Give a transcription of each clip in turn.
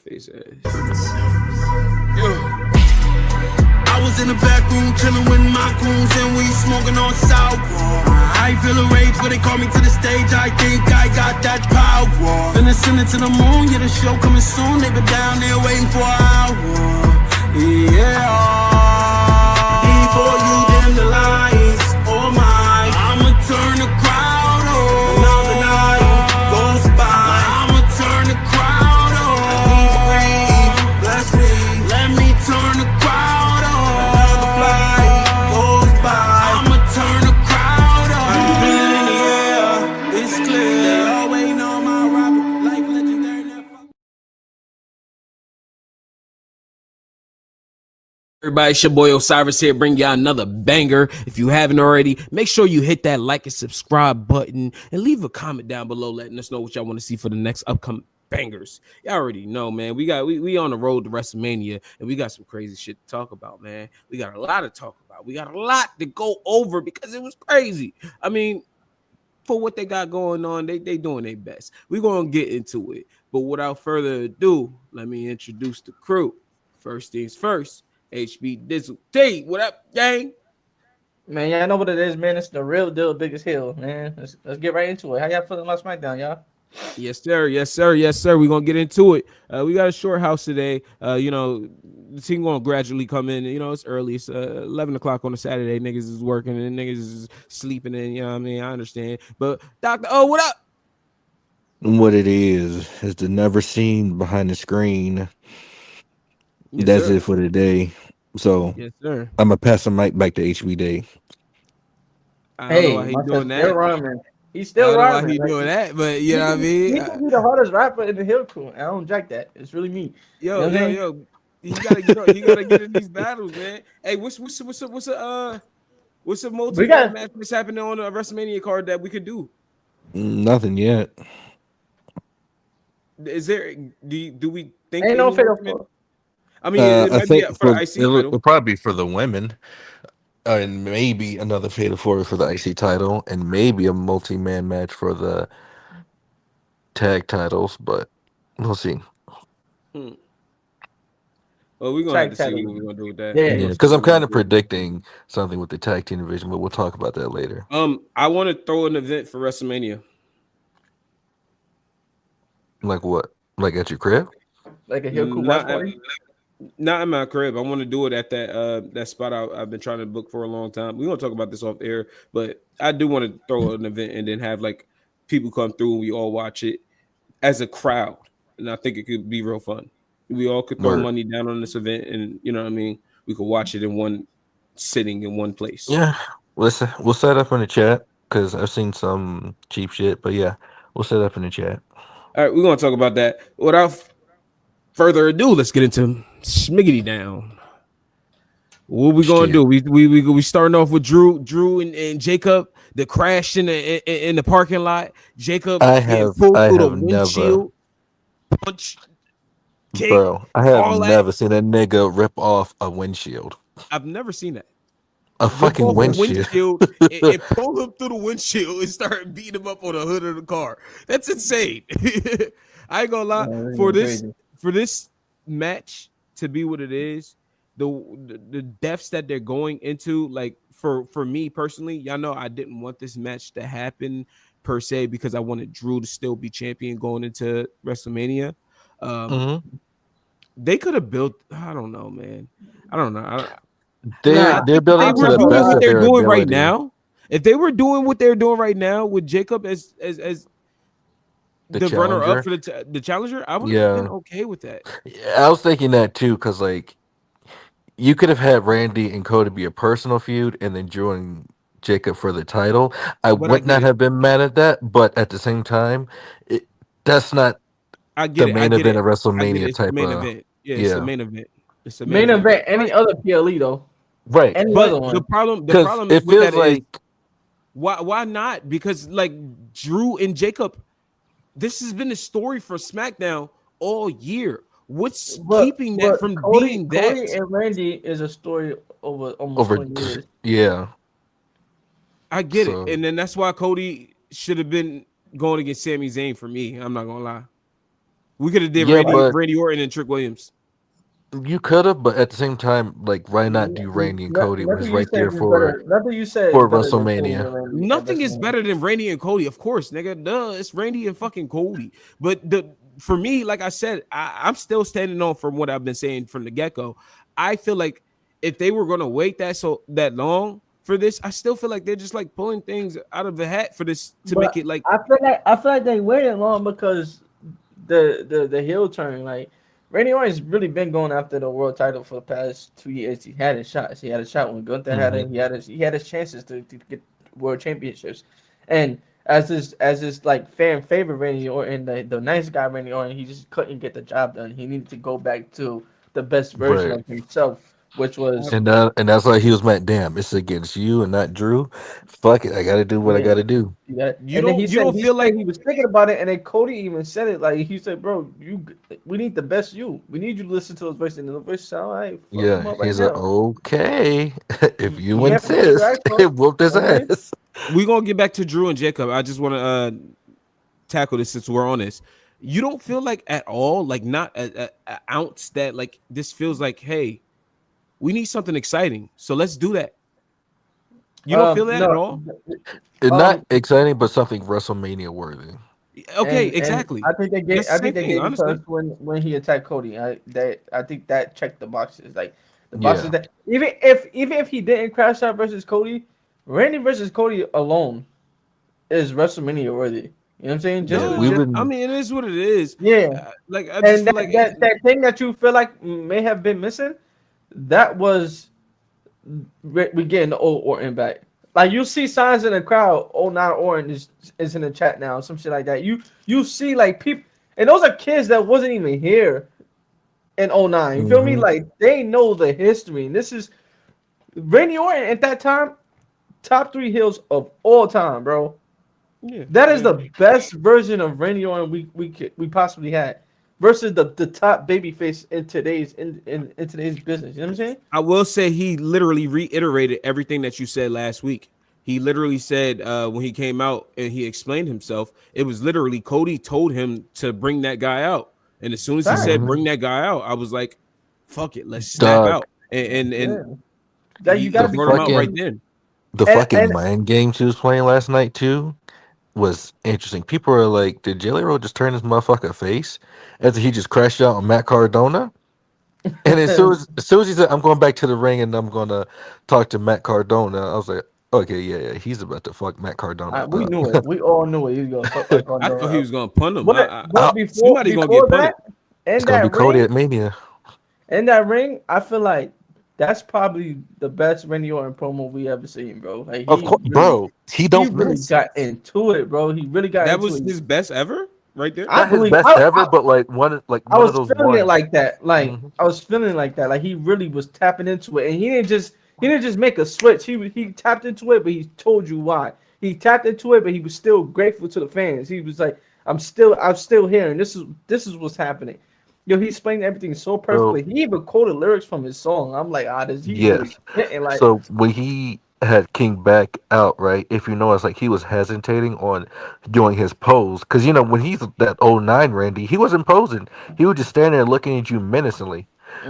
face ass. I was in the back room chilling with my goons and we smoking on South. I feel a rage, but they call me to the stage. I think I got that power. Finna send it to the moon, yeah, the show coming soon. They been down there waiting for an hour. Yeah. Before you dim the lights, oh my, I'ma turn the crowd on. Another night goes by, I'ma turn the crowd on. I need to breathe, bless me, let me turn the crowd on. Another flight goes by, I'ma turn the crowd on. I can feel it in the air, it's clear. They all waiting on my rapper, life legendary. Everybody, it's your boy Osiris here, bring y'all another banger. If you haven't already, make sure you hit that like and subscribe button and leave a comment down below letting us know what y'all want to see for the next upcoming bangers. Y'all already know, man. We on the road to WrestleMania and we got some crazy shit to talk about, man. We got a lot to talk about. We got a lot to go over because it was crazy. I mean, for what they got going on, they doing their best. We're gonna get into it. But without further ado, let me introduce the crew. First things first. HB Dizzle T, what up, gang? Man, y'all know what it is, man. It's the real deal, biggest hill, man. Let's get right into it. How y'all feeling about SmackDown, y'all? Yes, sir. Yes, sir. Yes, sir. We're gonna get into it. We got a short house today. The team gonna gradually come in. It's early. It's 11 o'clock on a Saturday. Niggas is working and niggas is sleeping in. You know what I mean? I understand. But Dr. O, what up? What it is the never seen behind the screen. Yes, That's sir. it for today. So Yes, sir. I'm gonna pass the mic back to HB Day. I don't know Hey, why he my doing still that. rhyming. He's I still don't know why rhyming. he Like, doing that, but you know what I mean? He can be the hardest rapper in the hill crew. I don't jack that. It's really me. Yo, You know what I'm saying? yo. You gotta get up. You gotta get in these battles, man. Hey, what's a We multi-man got match that's happening on a WrestleMania card that we could do? Nothing yet. Is there? Do we think ain't no any fatal multi-man? four. I mean, it I might be think for for the IC it'll title. probably be for the women, and maybe another fatal four for the IC title, and maybe a multi-man match for the tag titles. But we'll see. Hmm. Well, we're gonna have Track to see title. what we're gonna do with that. We're Yeah. Yeah, gonna see because what I'm we're gonna kind of do. predicting something with the tag team division, but we'll talk about that later. I want to throw an event for WrestleMania. Like what? Like at your crib? Like a hill crew watch Not at, party. not in my crib. I want to do it at that spot I've been trying to book for a long time. We're gonna talk about this off air, but I do want to throw an event and then have like people come through and we all watch it as a crowd, and I think it could be real fun. We all could throw Word. money down on this event, and you know what I mean. We could watch it in one sitting in one place. Yeah, listen, we'll set up in the chat because I've seen some cheap shit, but yeah, we'll set up in the chat. All right, we're gonna talk about that. Without further ado, let's get into Smiggity Down. What we gonna Shit, do? We starting off with Drew and Jacob. The crash in the parking lot. Jacob getting pulled I through the have never, windshield, punch, kick, bro, I have all that. never seen a nigga rip off a windshield, I've never seen that. a Rip fucking off a windshield. windshield and pull him through the windshield and start beating him up on the hood of the car. That's insane. I ain't gonna lie. Yeah, For this crazy. for this match to be what it is, the depths that they're going into, like for me personally, y'all know I didn't want this match to happen per se because I wanted Drew to still be champion going into WrestleMania. Um, hmm they could have built. I don't know, man. I don't know. They're I Nah, they're think if building they I'm up to were not the gonna doing best lie. what of they're their doing right ability. now, if they were doing what they're doing right now with Jacob as The the runner up challenger, for the challenger, I would have been yeah, okay with that. I was thinking that too, because like you could have had Randy and Cody be a personal feud, and then Drew and Jacob for the title. I But I would get not it. have been mad at that, but at the same time, that's not I get the it. I main get event it. of I get it. WrestleMania It's the type main of event. Yeah, it's the yeah, main event. It's the main Main event. event, any other PLE though. right. Any But other the one. problem, the Because problem it with feels that is like why not? Because like Drew and Jacob, this has been a story for SmackDown all year. What's keeping that But from Cody, being that? Cody and Randy is a story over almost over 20 years. yeah. I get it, So and then that's why Cody should have been going against Sami Zayn for me. I'm not gonna lie. We could have did Yeah, but Randy Orton and Trick Williams. you could have, but at the same time, like, why not do Randy and Cody when it's Nothing you right said there is better. Nothing you said is for better than Cody WrestleMania? and Randy at Nothing is WrestleMania. better than Randy and Cody, of course, nigga. Duh, it's Randy and fucking Cody. But for me, like I said, I'm still standing on from what I've been saying from the get go. I feel like if they were gonna wait that long for this, I still feel like they're just like pulling things out of the hat for this to make But it like I feel like they waited long because the heel turn. Like Randy Orton's really been going after the world title for the past 2 years. He had his shots. He had a shot when Gunther had it. Hmm. He had his chances to get world championships. And as this like fan favorite Randy Orton, the nice guy Randy Orton, he just couldn't get the job done. He needed to go back to the best version Right. of himself, which was And that's why he was mad. Damn, it's against you and not Drew. Fuck it, I got to do what I yeah. got to do. Yeah, you and then he don't you said don't he feel said like he was thinking about it, and then Cody even said it. Like he said, "Bro, we need the best you. We need you to listen to his voice." And the voice sound like fuck him Yeah, up right he's like, now. okay, if you Yeah, for what you insist, asked for. it whooped his Okay. ass. we're gonna get back to Drew and Jacob. I just want to tackle this since we're on this. You don't feel like at all, like not a ounce that like this feels like, hey, we need something exciting, so let's do that. You don't feel that at No. all? And not Um, exciting, but something WrestleMania worthy. Okay, and exactly. I think they That's get. the I same think they thing, get because honestly. when he attacked Cody, I think that checked the boxes. Like the boxes Yeah, that even if he didn't crash out versus Cody, Randy versus Cody alone is WrestleMania worthy. You know what I'm saying? yeah, Duh. we've I been, mean, it is what it is. Yeah. Like I just And feel that, like that that thing that you feel like may have been missing, that was we getting the old Orton back. Like you see signs in the crowd, oh now Orton is in the chat now, some shit like that. You see like people, and those are kids that wasn't even here in '09. You feel me? mhm. Like they know the history. And this is Randy Orton at that time, top three heels of all time, bro. yeah, That is yeah. the best version of Randy Orton we possibly had versus the top babyface in today's business. You know what I'm saying? I will say he literally reiterated everything that you said last week. He literally said when he came out and he explained himself, it was literally Cody told him to bring that guy out. And as soon as he Fact. said Mhm. bring that guy out, I was like, fuck it, let's snap Dog, out. And Yeah. That you he the gotta be brought him out right fucking then. the fucking and mind games he was playing last night too was interesting. People are like, did Jelly Roll just turn his motherfucker face after he just crashed out on Matt Cardona? And as soon as he said, I'm going back to the ring and I'm gonna talk to Matt Cardona, I was like, okay, yeah, he's about to fuck Matt Cardona we up. knew it. We all knew it. He was gonna fuck my I thought Condor he up. was gonna punt him. But Uh, before Somebody gonna get punted. that, in it's gonna be that Cody ring, at Mania. I feel like that's probably the best Randy Orton promo we ever seen, bro. Like Of course, bro, he he don't really miss. got into it, bro. He really got That into was it. his best ever, right there. I Not his believe best ever, but like I one of was those feeling it ones. like that. Like Mhm. I was feeling like that. Like he really was tapping into it, and he didn't just make a switch. He tapped into it, but he told you why. He tapped into it, but he was still grateful to the fans. He was like, I'm still here, and this is what's happening. Yo, he explained everything so So perfectly. He even quoted lyrics from his song. I'm like, this he really yes. hitting like, So when he had King back out, right? If you notice, like he was hesitating on doing his pose, because when he's that '09 Randy, he wasn't posing. He was just standing there looking at you menacingly.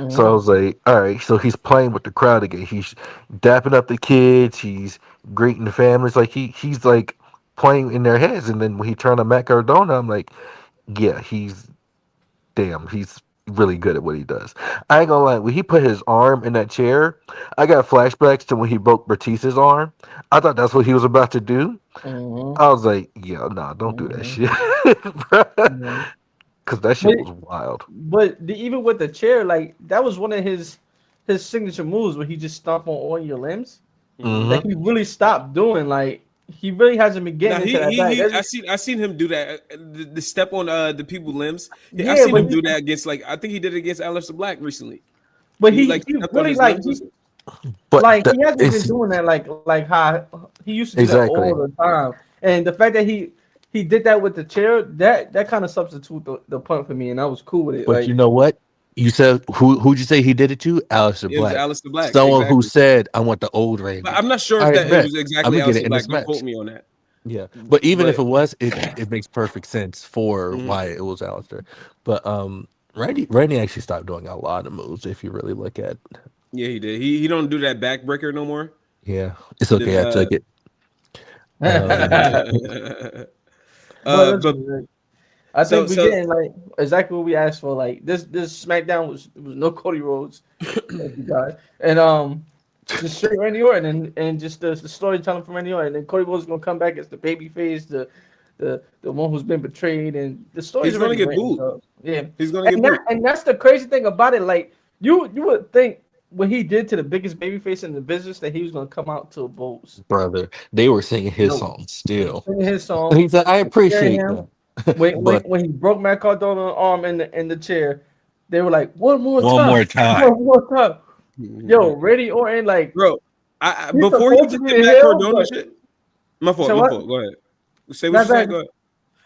So I mhm. was like, all right. So he's playing with the crowd again. He's dapping up the kids. He's greeting the families. Like he's like playing in their heads. And then when he turned to Matt Cardona, I'm like, yeah, he's really good at what he does. I ain't gonna lie, when he put his arm in that chair, I got flashbacks to when he broke Batista's arm. I thought that's what he was about to do. Mhm. I was like, yeah, nah, don't do that Mhm. shit. Mhm. Because that But shit was wild. even with the chair, like that was one of his signature moves where he just stomp on all your limbs. Mhm. That Hmm. he really stopped doing. Like he really hasn't been Now getting into that bag. I seen him do that. The step on the people's limbs. I Yeah, seen him do that against like I think he did it against Aleister Black recently. but He he like he stepped on really his like limbs. But he hasn't been it's doing that like how he used to do that all exactly. the time. And the fact that he did that with the chair, that kind of substitute the punt for me, and I was cool with it. But Like you know what? You said who'd you say he did it to? Aleister It was Black. Aleister Black, Someone who exactly. said, I want the old But Randy. I'm not sure All if right, that it bet. was I'm exactly gonna get it Aleister in Black. this Don't quote match. me on that. Yeah, but even if But it was, it makes perfect sense for mhm. why it was Alistair. But Randy actually stopped doing a lot of moves. If you really look at, Yeah, he did. He don't do that backbreaker no more. yeah, it's The okay. I took it. but that's but good. I so think we so getting like exactly what we asked for. Like this SmackDown was no Cody Rhodes, thank you God, and just straight Randy Orton and just the storytelling from Randy Orton. And then Cody Rhodes is gonna come back as the baby face, the one who's been betrayed, and the story's he's gonna already get written. booed. So yeah, He's gonna get booed. and that's the crazy thing about it. Like you would think what he did to the biggest baby face in the business that he was gonna come out to oppose. Brother. They were singing his No, song still. singing his And song, he said, "I cheering appreciate him. that, When but when he broke Matt Cardona's arm in the chair, they were like, one more one time, more time, one more time. Yo, Randy Orton, like Bro, he's before he supposed to did be the the Matt heel, Cardona but shit, my fault, so my what? fault. Go ahead. Say what Not you said. bad. Go ahead.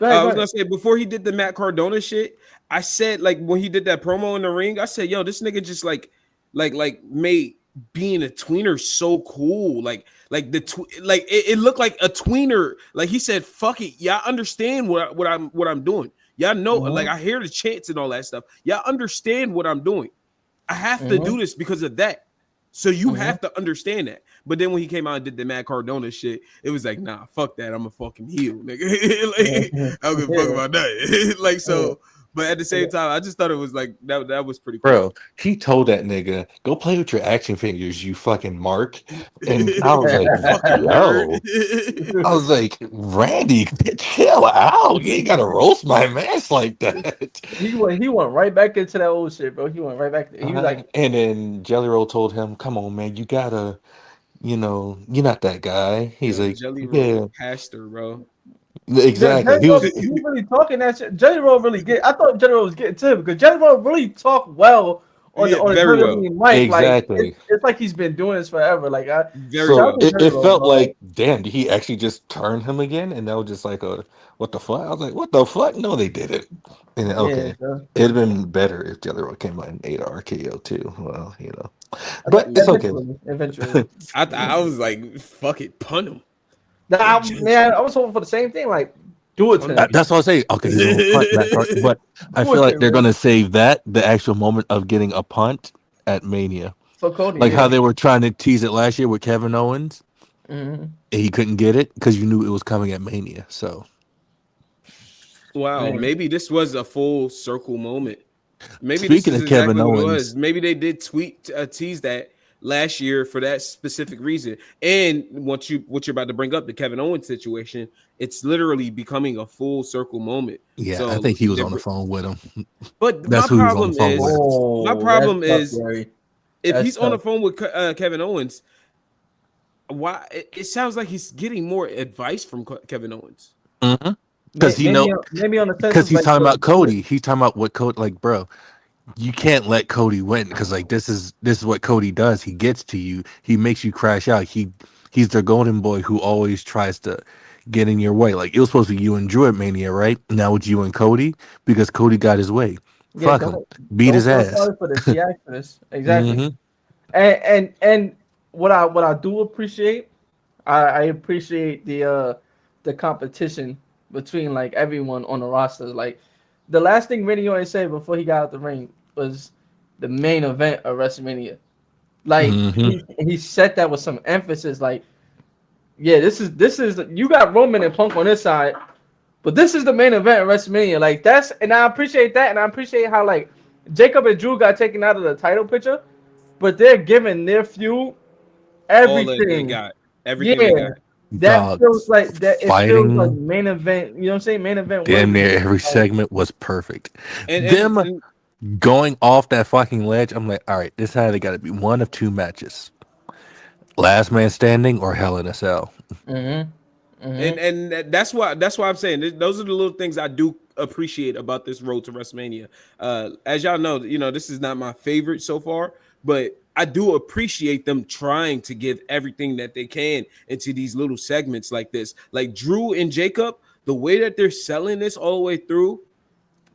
Go ahead, I go was ahead. gonna say before he did the Matt Cardona shit, I said like when he did that promo in the ring, I said, "Yo, this nigga just like made being a tweener so cool. Like like it looked like a tweener. Like he said, "Fuck it, y'all understand what I'm doing. Y'all know like Mm-hmm. I hear the chants and all that stuff. Y'all understand what I'm doing. I have to Mm-hmm. do this because of that." So you Mm-hmm. have to understand that. But then when he came out and did the Matt Cardona shit, it was like, nah, fuck that. I'm a fucking heel, nigga. Like, I don't give a fuck Yeah. about that. Like Yeah. so, but at the same time, I just thought it was like that was pretty cool. bro." He told that nigga, "Go play with your action figures, you fucking mark." And I was like, Fucking nerd. "Yo." I was like, "Randy, chill out. You ain't gotta roast my mess like that." He went right back into that old shit, bro. He went right back. He was like, And then Jelly Roll told him, "Come on, man, you gotta, you're not that guy." He's Yo, like, Jelly Roll "Yeah, pastor, bro. Yo, exactly." Jelly He Roll, was, he really talking that shit. Jelly Roll really get. I thought Jelly Roll was getting to him because Jelly Roll really talk well Yeah, on the very well. WWE mic. Like exactly. it's like he's been doing this forever. Like Very So shout out well. to it Jelly Roll, felt bro. Like like, damn, did he actually just turn him again? And that was just like what the fuck? I was like, what the fuck? No, they didn't. And then, yeah, okay, so, it'd have been better if Jelly Roll came out and ate a RKO too. Well, but it's Mhm. okay. eventually. I was like, fuck it, punt him. Like Nah, just man, I was hoping for the same thing. Like do it to punt him. him. That's what I say. Okay, he's gonna punt that part, but I Do feel it to like him, they're man. gonna save that the actual moment of getting a punt at Mania, For Cody, like yeah. how they were trying to tease it last year with Kevin Owens, Hmm. and he couldn't get it because you knew it was coming at Mania. So Wow, Man. maybe this was a full circle moment. Maybe this speaking is of Kevin exactly what it Owens, was. Maybe they did tease that last year for that specific reason. And what you're about to bring up, the Kevin Owens situation, it's literally becoming a full circle moment. yeah, I So, think he was on the phone with him. but That's who he was on the phone with. my Oh, that's problem tough, is Gary. if That's he's on the tough. phone with Kevin Owens, why it sounds like he's getting more advice from Kevin Owens. Because Maybe on the sense because of he's like talking the, about Cody. He's talking about what Cody, like, bro, you can't let Cody win because like this is what Cody does. He gets to you. He makes you crash out. He's the golden boy who always tries to get in your way. Like it was supposed to be you and Drew at Mania, right? Now it's you and Cody because Cody got his way. yeah. Fuck him. Beat Don't his feel ass. sorry for this. He asked for this exactly. Hmm. And what I do appreciate, I appreciate the competition between like everyone on the roster. Like the last thing Randy Orton said before he got out the ring was the main event of WrestleMania. Like Hmm. he said that with some emphasis. Like yeah, this is you got Roman and Punk on this side, but this is the main event of WrestleMania. Like that's and I appreciate that, and I appreciate how like Jacob and Drew got taken out of the title picture, but they're giving their feud All that they everything. got, Yeah, everything they got. that Dog feels like that. It feels like fighting main event. You know what I'm saying? Main event damn worthy. near every Like, segment was perfect. And and, Them and going off that fucking ledge, I'm like, all right, this how they got to be one of two matches: Last Man Standing or Hell in a Cell. mm-hmm, mm-hmm. that's why I'm saying those are the little things I do appreciate about this road to WrestleMania. As y'all know, this is not my favorite so far, but I do appreciate them trying to give everything that they can into these little segments like this. Like Drew and Jacob, the way that they're selling this all the way through,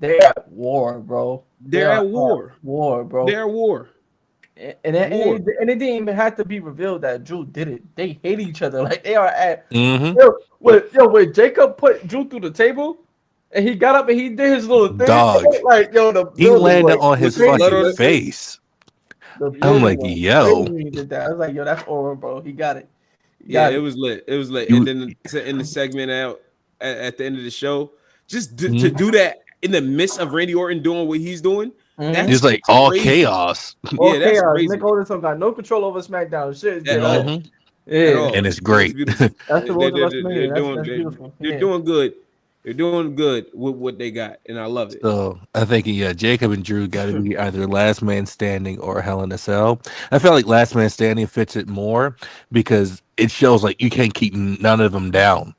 They're at war, bro. They they're are at at war. war, bro. They're at war. War. And it didn't even have to be revealed that Drew did it. They hate each other. Like they are at Mm-hmm. when Jacob put Drew through the table and he got up and he did his little thing, Dog. like the He building landed was on With his the blood crazy. fucking on his face. face. The I'm building like, was yo, crazy when he did that. I was like, yo, that's aura, bro. He got it. He Yeah, got it it. was lit. It was lit. you, And then in the segment out at the end of the show, just to Mhm. do that in the midst of Randy Orton doing what he's doing, Mm-hmm. that's It's like all crazy. chaos. All Yeah, that's chaos. crazy Nick Aldis got no control over SmackDown. Shit is at good. all. Mhm. At Yeah, all, And it's and it's great. beautiful. that's the road to They're WrestleMania. doing That's beautiful. they're Yeah. doing good. They're doing good with what they got, and I love it. So I think Jacob and Drew got to be either last man standing or Hell in a Cell. I feel like last man standing fits it more because it shows like you can't keep none of them down.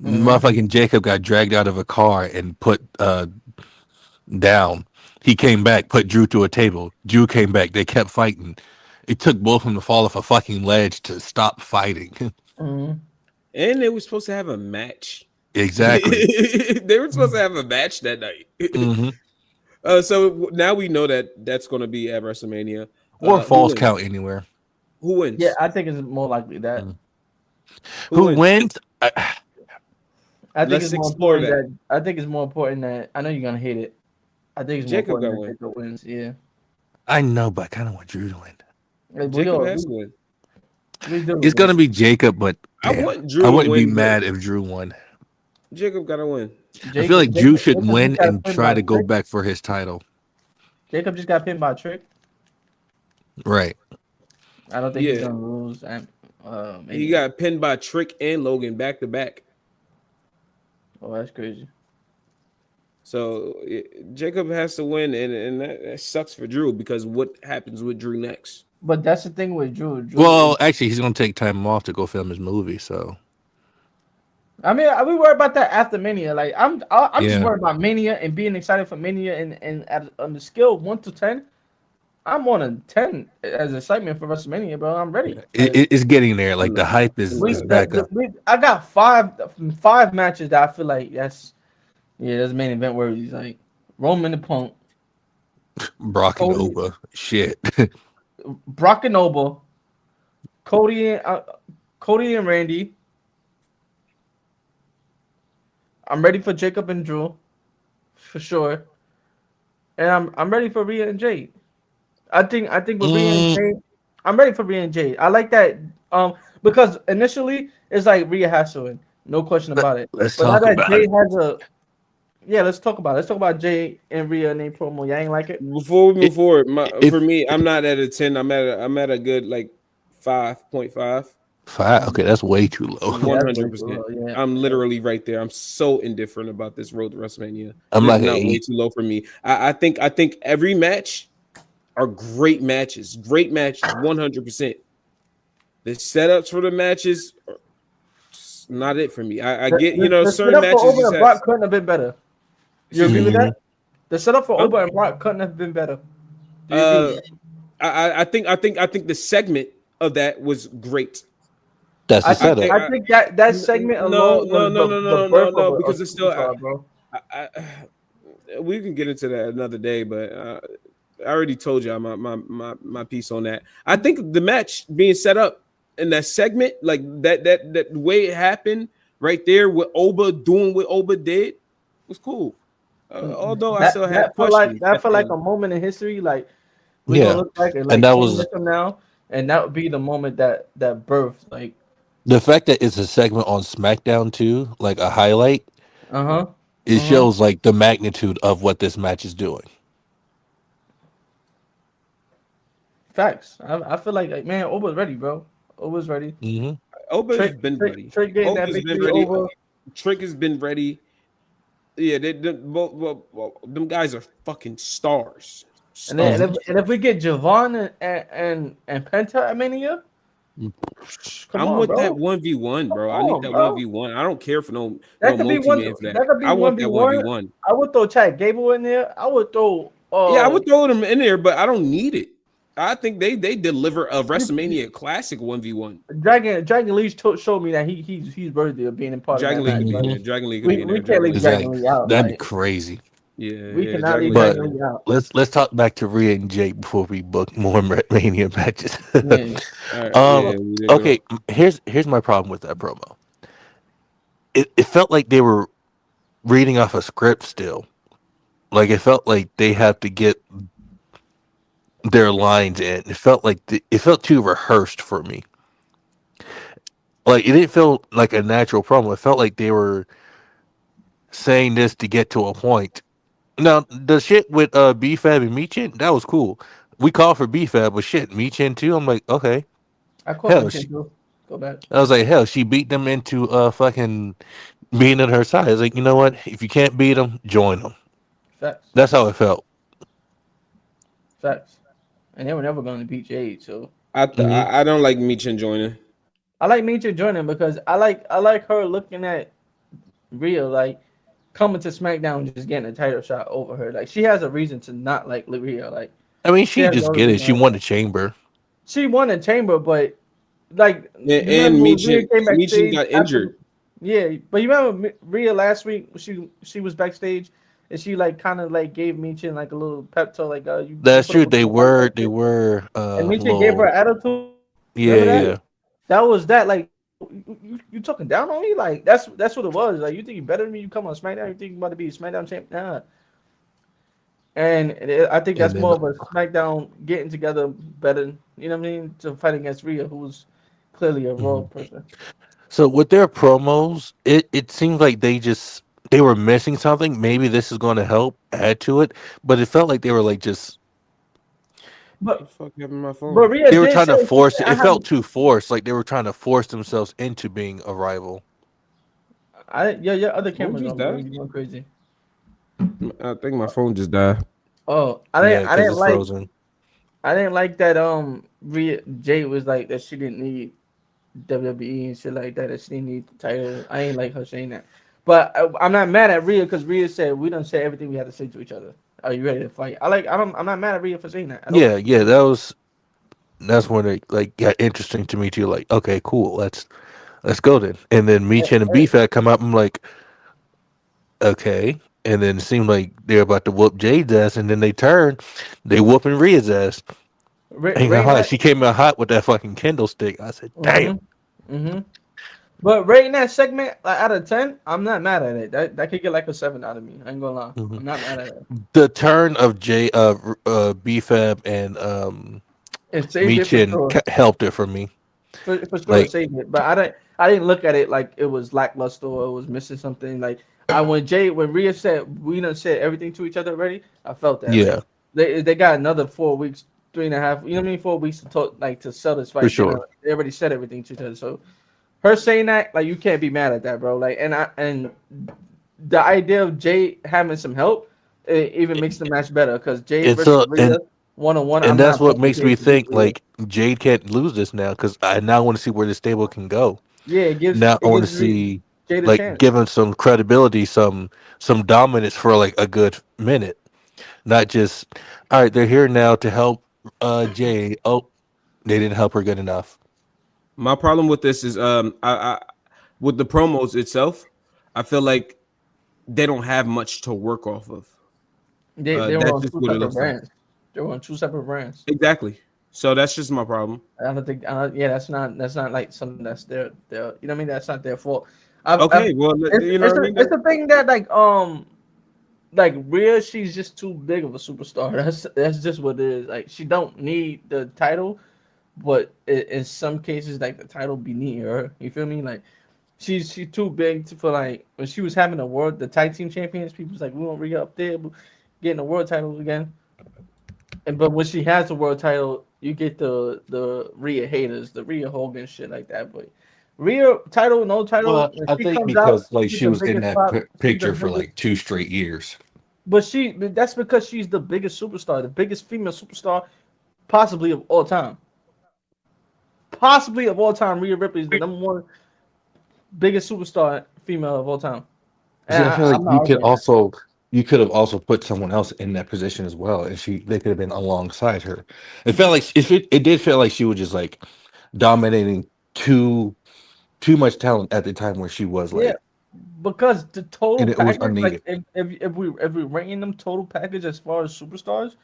Mm-hmm. Motherfucking Jacob got dragged out of a car and put down. He came back, put Drew to a table. Drew came back. They kept fighting. It took both of them to fall off a fucking ledge to stop fighting. Mm-hmm. And they were supposed to have a match. Exactly. They were supposed to have a match that night. Hmm. So now we know that that's going to be at WrestleMania. Or Who false wins? count anywhere. Who wins? Yeah, I think it's more likely that. Mm. Who Who wins? wins? I think Let's it's more explore important that. I think it's more important that. I know you're gonna hate it. I think it's more Jacob important got that win. Jacob wins. Yeah. I know, but I kind of want Drew to win. Like, Jacob has to win. we do. It's gonna be Jacob, but I damn, want Drew I to wouldn't be win, but mad if Drew won. Jacob got to win. I feel like Drew should Jacob win just got and pinned try by to go Trick. back for his title. Jacob just got pinned by Trick. Right. I don't think he's Yeah. gonna lose. And maybe. He got pinned by Trick and Logan back to back. Oh, that's crazy. So Jacob has to win, and that sucks for Drew because what happens with Drew next? But that's the thing with Drew. Well, actually, he's gonna take time off to go film his movie. So I mean, we worry about that after Mania. Like I'm just Yeah. worried about Mania and being excited for Mania and on the scale of 1 to 10, I'm on a 10 as excitement for WrestleMania, bro. I'm ready. it's getting there. Like the hype is back up. I got five matches that I feel like that's main event worthy. Like Roman and Punk, Brock and Cody. Oba. Shit. Brock and Noble, Cody and Randy. I'm ready for Jacob and Drew, for sure, and I'm ready for Rhea and Jade. I think with Rhea and Jade, I'm ready for Rhea and Jade. I like that because initially it's like Rhea has to win, no question about it. Let's But talk now that about Jade it. has a let's talk about it. Let's talk about Jade and Rhea and their promo. You ain't like it? Before we move forward, if- for me, I'm not at a 10. I'm at a good like 5.5. 5. Okay, that's way too low. 100%. Yeah. I'm literally right there. I'm so indifferent about this road to WrestleMania. I'm It's like not an way 8. too low for me. I think every match are great matches. Great matches, 100%. The setups for the matches are just not it for me. I get The certain setup for matches Oba just and Brock couldn't have been better. You agree with Mhm. that? The setup for Huh? Oba and Brock couldn't have been better. Do you agree with that? I think the segment of that was great. That's the setup. I think that segment alone was the birth of because a it's still superstar, bro. we can get into that another day, but I already told y'all my piece on that. I think the match being set up in that segment, like that way it happened right there with Oba doing what Oba did was cool. Although I still had questions. That felt like a moment in history. Like we're Yeah. gonna look back and like And that 10 was- years from now, and that would be the moment that birthed. Like The fact that it's a segment on SmackDown too, like a highlight, it shows like the magnitude of what this match is doing. Facts. I feel like man, Oba's ready, bro. Oba's ready. Mm-hmm. Oba's been ready. Trick getting that Oba's been victory ready. over. Trick has been ready. Yeah, them guys are fucking stars. And if we get Javon and Penta at Mania, come I'm on, with bro. that 1v1, bro. I Come need on, that bro. 1v1. I don't care for no That could be one. multi-man for that. That could be I want that 1v1. 1v1. I would throw Chad Gable in there. I would throw. Yeah, I would throw them in there, but I don't need it. I think they deliver a WrestleMania classic 1v1. Dragon Lee showed me that he's worthy of being in part Dragon of that League match. could be Like, there. Dragon League could be in we there. can't leave Exactly. Dragon Lee out. That'd be Like, crazy. Yeah, We yeah, cannot leave exactly. But Dragon Lee out. let's talk back to Rhea and Jake before we book more Mania matches. Yeah. All right, um, yeah, we didn't okay, go. here's my problem with that promo. It felt like they were reading off a script still. Like it felt like they have to get their lines in. It felt like it felt too rehearsed for me. Like it didn't feel like a natural promo. It felt like they were saying this to get to a point. Now the shit with BFAB and Meechin, that was cool. We called for BFAB, but shit, Meechin too. I'm like, okay, I caught hell, mention too. Go back. I was like, hell, she beat them into fucking being at her side. I was like, you know what? If you can't beat them, join them. Facts. That's how it felt. Facts. And they were never going to beat Jade. So Hmm. I don't like Michin joining. I like Mitra joining because I like her looking at Rhea like coming to SmackDown and just getting a title shot over her. Like she has a reason to not like Rhea. Like I mean, she she has no just get reason it. to She like won her. the chamber. She won in Chamber, but like you And remember when Rhea came Michin backstage got after? injured. Yeah, but you remember Rhea last week? She was backstage and she like kind of like gave Michin like a little pep talk, like you That's put up true. a good fight type They shit. were And Michin gave her low. attitude. Yeah, Remember that? yeah. That was that. Like you talking down on me? Like that's what it was. Like you think you better than me? You come on SmackDown? You think you about to be a SmackDown champ? Nah. And I think And that's then more of a SmackDown getting together better. You know what I mean? To fight against Rhea, who's clearly a Raw mhm. person. So with their promos, it seems like they were missing something. Maybe this is going to help add to it, but it felt like they were like just The But fuck happened to my but phone? Rhea they were did trying say to she force said, it. I It have felt too forced, like they were trying to force themselves into being a rival. your other Phone camera's just on, bro. died. You going crazy. I think my phone just died. Oh, Yeah, I because didn't it's like frozen. that Rhea Jay was like that she didn't need WWE and shit like that. That she didn't need the title. I ain't like her saying that. But I'm not mad at Rhea because Rhea said we done said everything we had to say to each other. Are you ready to fight? I'm not mad at Rhea for saying that at all. Yeah, yeah. That's when it like got interesting to me too. Like, okay, cool. Let's go then. And then And, Meechin and and BFAT come up. I'm like, okay. And then it seemed like they're about to whoop Jade's ass, and then they turn, they whooping Rhea's ass. Ain't gonna Right lie, now, she came out hot with that fucking Kindle stick. I said, damn. mm-hmm, mm-hmm. But rating that segment like, out of 10, I'm not mad at it. That could get like a 7 out of me. I ain't gonna lie. Mhm. I'm not mad at it. The turn of BFAB and It saved it for Meechin sure. helped it for me. For sure, it Like, saved it. But I didn't look at it like it was lackluster or it was missing something. Like when Rhea said we done said everything to each other already, I felt that. Like yeah, they got another 4 weeks, 3.5. You know what I mean? 4 weeks to talk like to sell this for fight. sure. They already said everything to each other. So her saying that, like you can't be mad at that, bro. Like and the idea of Jay having some help, it even makes the match better because Jade And versus so, Rhea 1-on-one. and I'm that's not what fucking makes me Jade to beat think Rhea. like Jade can't lose this now because I now want to see where the stable can go. Yeah, Now I it want to gives see Jade a like chance. give him some credibility, some dominance for like a good minute, not just all right. They're here now to help Jade. Oh, they didn't help her good enough. My problem with this is I with the promos itself, I feel like they don't have much to work off of. They were That's on just two what it separate looks like. brands. They were on two separate brands. Exactly. So that's just my problem. I don't think. Yeah, that's not like something that's their. You know what I mean? That's not their fault. Okay, well, you know what I mean. It's a thing that like Rhea, she's just too big of a superstar. That's just what it is. Like she don't need the title, but in some cases, like the title be near her. You feel me? Like she's too big for like when she was having the tag team champions. People was like, we want Rhea up there, getting the world title again. And but when she has the world title, you get the Rhea haters, the Rhea Hogan shit like that. But Rhea title, no title, Well, when I she think comes out, because like she's she the was in biggest that pop. She's the picture for biggest. like 2 straight years. But that's because she's the biggest superstar, the biggest female superstar, possibly of all time. Possibly of all time, Rhea Ripley is the number one biggest superstar female of all time. And See, I feel like I'm not arguing that. you could have also put someone else in that position as well, and they could have been alongside her. It felt like it did feel like she was just like dominating too too much talent at the time where she was Yeah, like. because the total and it was package, like unneeded. if we ranking them total package as far as superstars,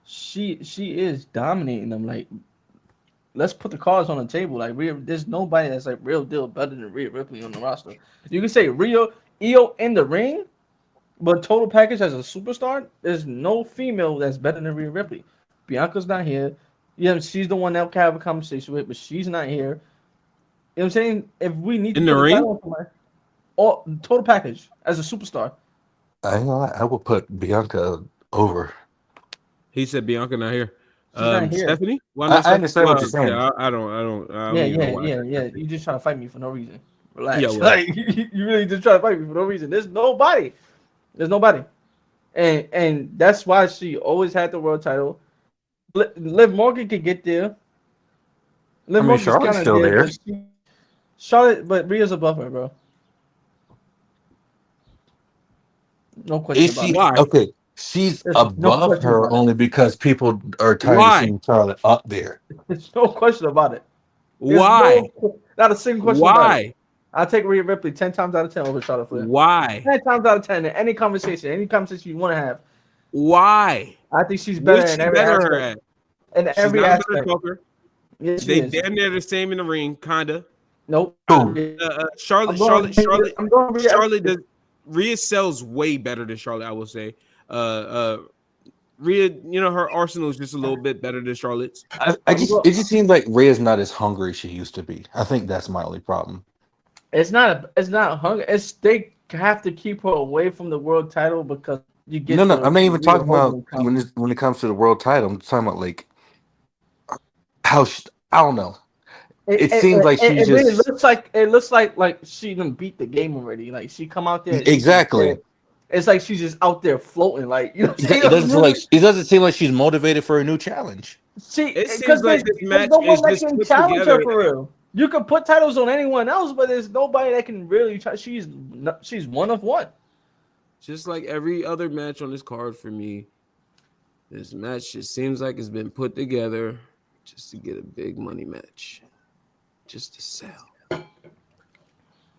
she is dominating them. Like, let's put the cards on the table. Like, there's nobody that's like real deal better than Rhea Ripley on the roster. You can say Io in the ring, but total package as a superstar, there's no female that's better than Rhea Ripley. Bianca's not here. Yeah, she's the one that can have a conversation with, but she's not here. You know what I'm saying? If we need to In the put a ring? title on somebody, or total package as a superstar. I ain't gonna lie, I will put Bianca over. He said Bianca not here. She's not here. Stephanie? Why I not Stephanie? understand what you're saying. Yeah, I don't Yeah, even know why. yeah. You just trying to fight me for no reason. Relax. Yeah, well. Like, you really just trying to fight me for no reason. There's nobody. And that's why she always had the world title. Liv Morgan could get there. Liv Morgan's Charlotte's kinda still there. But Charlotte, but Rhea's above her, bro. No question Is about she it. Why? okay? She's There's no above question her about it. only because people are tired Why? of seeing Charlotte up there. There's no question about it. There's Why? not a single question about it. Why? I'll take Rhea Ripley 10 times out of 10 over Charlotte Flair. Why? 10 times out of 10 in any conversation you want to have. Why? I think she's better What's in she every better aspect. at? In She's every not a better aspect. talker. Yes, she They is. damn near the same in the ring, kinda. Nope. Who? Charlotte I'm going Rhea. Charlotte does. Rhea sells way better than Charlotte, I will say. Rhea, her arsenal is just a little bit better than Charlotte's. It just seems like Rhea's not as hungry as she used to be. I think that's my only problem. It's not hunger. It's they have to keep her away from the world title because you get. No, I'm not even Rhea talking about Hogan when it comes to the world title. I'm talking about like how I don't know. It seems like she just really looks like she done beat the game already. Like she come out there and exactly. It's like she's just out there floating. Like It doesn't seem like she's motivated for a new challenge. It seems like this match no one is that just can put challenge together. her for real. You can put titles on anyone else, but there's nobody that can really try. She's one of one. Just like every other match on this card for me, this match just seems like it's been put together just to get a big money match, just to sell.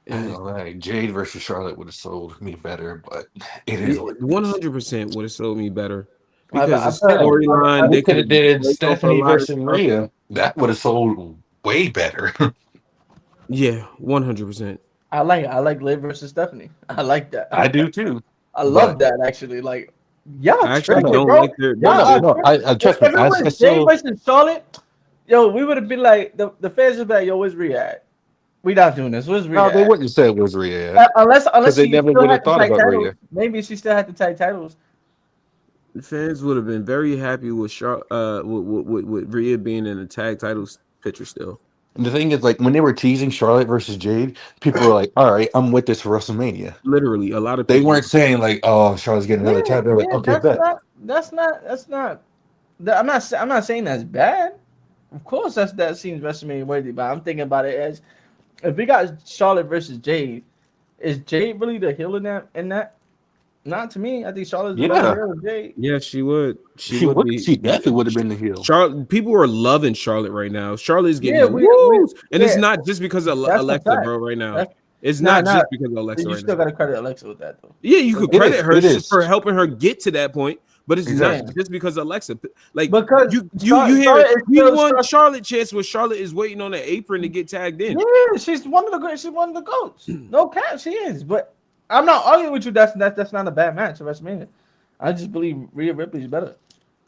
And Jade versus Charlotte would have sold me better, but it is 100% would have sold me better I've because the heard- storyline they could have did break off a Stephanie lot of versus stuff. Rhea. That would have sold way better. Yeah, 100%. I like Liv versus Stephanie. I like that. I do too. I love that actually. Like, y'all I actually tripping, don't bro. like their. Y'all I trust me. If it was Jay versus Charlotte, yo, we would have been like the fans would be like, yo, where's Rhea at? We not doing this. Where's Rhea? No, they at? wouldn't say it was Rhea. Unless they she never still would have had the thought tag about titles. Rhea. Maybe she still had the tag titles. The fans would have been very happy with with Rhea being in the tag titles picture still. And the thing is, like, when they were teasing Charlotte versus Jade, people were like, all right, I'm with this for WrestleMania. Literally, a lot of They people weren't saying, like, oh, Charlotte's getting another tag. They're like, okay, bet. That's not. I'm not saying that's bad. Of course, that seems WrestleMania worthy, but I'm thinking about it as if we got Charlotte versus Jade, is Jade really the heel in that? Not to me. I think Charlotte's the better heel than Jade. Yeah, she would. She definitely would have been the heel. Charlotte, people are loving Charlotte right now. Charlotte's getting and it's not just because of Alexa, bro. Right now, it's not just because of Alexa. You still got to credit Alexa with that, though. Yeah, you could credit her just for helping her get to that point, but it's not just because of Alexa. Like because you hear we won Charlotte chance when Charlotte is waiting on the apron to get tagged in. Yeah, she's one of the great. She's one of the goats. No cap, she is. But I'm not arguing with you. That's not a bad match at WrestleMania. I just believe Rhea Ripley's better.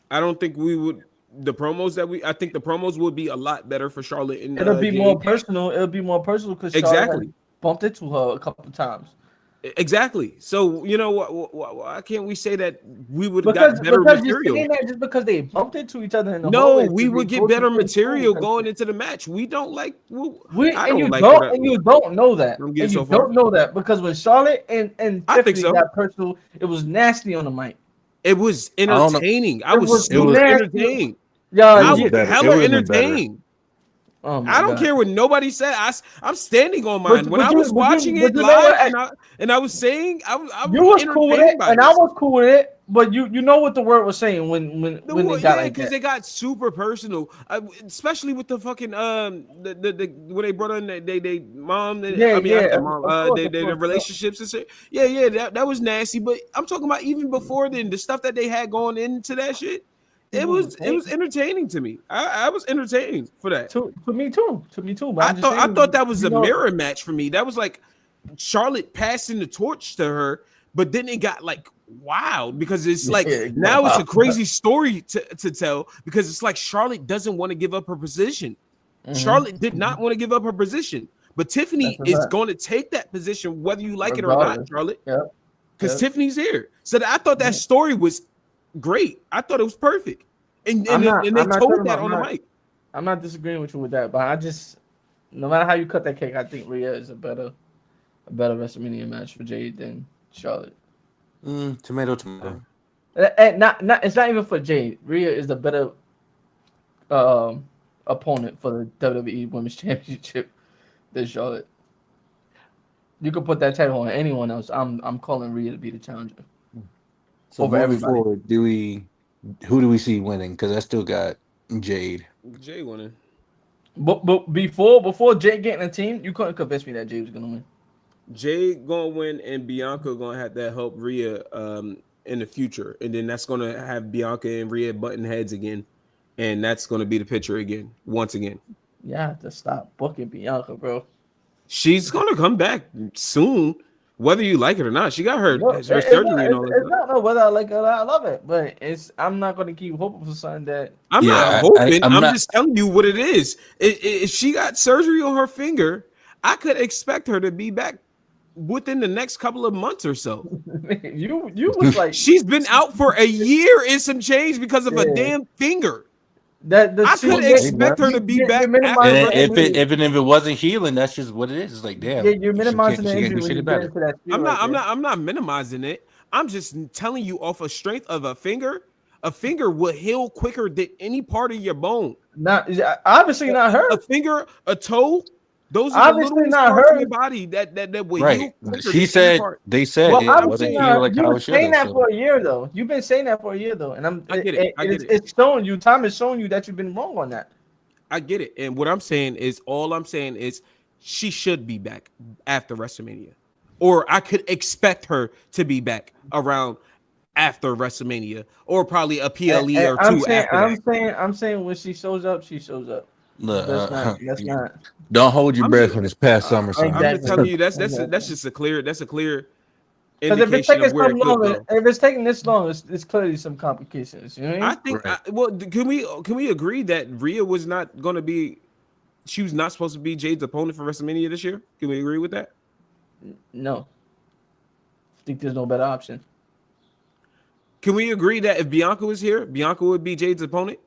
I don't think we would. I think the promos would be a lot better for Charlotte. It'll be more personal. It'll be more personal because Charlotte bumped into her a couple of times. Exactly. So you know what? Why can't we say that we would have got better material? You're saying that just because they bumped into each other in the no, hallway, we would get better material going into the match. We don't like. You don't know that. Don't know that because when Charlotte and Tiffany got personal, it was nasty on the mic. It was entertaining. I was so entertained. Yeah, I was hella entertained. Oh I don't care what nobody said. I'm standing on mine. When I was watching it live, and I was saying, you was cool with it, and I was cool with it. But you know what the word was saying when they got Yeah, like because that. they got super personal, especially with the fucking the when they brought on they mom. Yeah, I mean, not yeah, their mom. of course, of They the course. relationships and shit. Yeah, yeah, that was nasty. But I'm talking about even before then, the stuff that they had going into that shit. People was It was saying entertaining to me. I was entertained for that. to me too, to me too. But I'm just I thought saying, that was a mirror match for me. That was like Charlotte passing the torch to her, but then it got like wild because it's like yeah, now it's a crazy story to tell because it's like Charlotte doesn't want to give up her position. Charlotte did not want to give up her position, but That's Tiffany a is fact. going to take that position whether you like it or not, Regardless. Charlotte, Yep, because yep. Tiffany's here. So I thought that story was great. I thought it was perfect, and they I'm not told talking that about on the mic. I'm not disagreeing with you with that, but I just no matter how you cut that cake, I think Rhea is a better WrestleMania match for Jade than Charlotte. Tomato. And not it's not even for Jade. Rhea is the better um opponent for the WWE Women's Championship than Charlotte. You could put that title on anyone else. I'm calling Rhea to be the challenger So over moving everybody. forward, who do we see winning? Because I still got Jade. Jay winning. But before Jade getting a team, you couldn't convince me that Jade was gonna win. Jay gonna win and Bianca gonna have to help Rhea in the future, and then that's gonna have Bianca and Rhea button heads again, and that's gonna be the picture again, once again. You have to stop booking Bianca, bro. She's gonna come back soon, whether you like it or not. She got No, her surgery and all that it's stuff. not no whether I like it or not, I love it, but it's I'm not gonna keep hoping for something that I'm Yeah, not hoping. I'm I'm not. just telling you what it is. If she got surgery on her finger, I could expect her to be back within the next couple of months or so. you was like She's been out for a year and some change because of a yeah, damn finger. that the I see, could Hey, expect her man. to be you're back after minimizing And the if injury. it wasn't healing, that's just what it is. It's like, Yeah, damn, you're minimizing the she can't injury do when shit you get about it. into that sphere right there. I'm not minimizing it. I'm just telling you off of strength of a finger. A finger will heal quicker than any part of your bone. Not obviously not A her. finger, a toe, those are the Obviously littlest not parts of her. your body that will heal Right. quicker than any part. They said Well, That's what it I'm obviously wasn't saying. healed not. like You've how been it should saying have. that So for a year though. You've been saying that for a year though, and I get it. I get it. it's showing you. Time is showing you that you've been wrong on that. I get it. And what I'm saying is, all I'm saying is, she should be back after WrestleMania, or I could expect her to be back around after WrestleMania, or probably a PLE And or two after that. I'm saying when she shows up, she shows up. look, That's not don't hold your I'm breath just, when it's past I'm SummerSlam. just exactly. telling you Exactly. that's just a clear Because if it's indication taking of where so it could long, go. if it's taking this long, it's clearly some complications. You know what I I mean? think. Right. Well, can we agree that Rhea was not going to be? She was not supposed to be Jade's opponent for WrestleMania this year. Can we agree with that? No, I think there's no better option. Can we agree that if Bianca was here, Bianca would be Jade's opponent?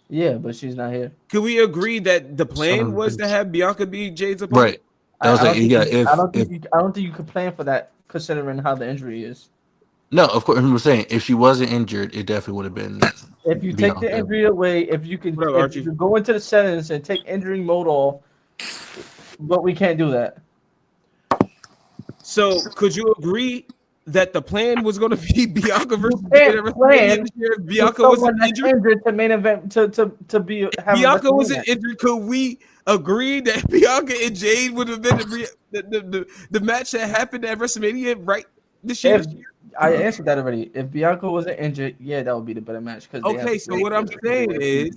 Yeah, but she's not here. Can we agree that the Son of plan a was to bitch. have Bianca be Jade's opponent? Right. That was I like, don't think yeah, if I don't think you could plan for that considering how the injury is. no, of course, I'm saying if she wasn't injured, it definitely would have been If you take the Bianca. injury away, What up, if Archie? you go into the settings and take injury mode off, but we can't do that. So could you agree that the plan was going to be Bianca versus You Jade at can't WrestleMania plan this year if for Bianca someone wasn't that's injured? injured to main event to be having Bianca wasn't WrestleMania. injured. Could we agree that Bianca and Jade would have been the match that happened at WrestleMania right this year? If I answered that already, if Bianca wasn't injured, yeah, that would be the better match because Okay, so what I'm saying is,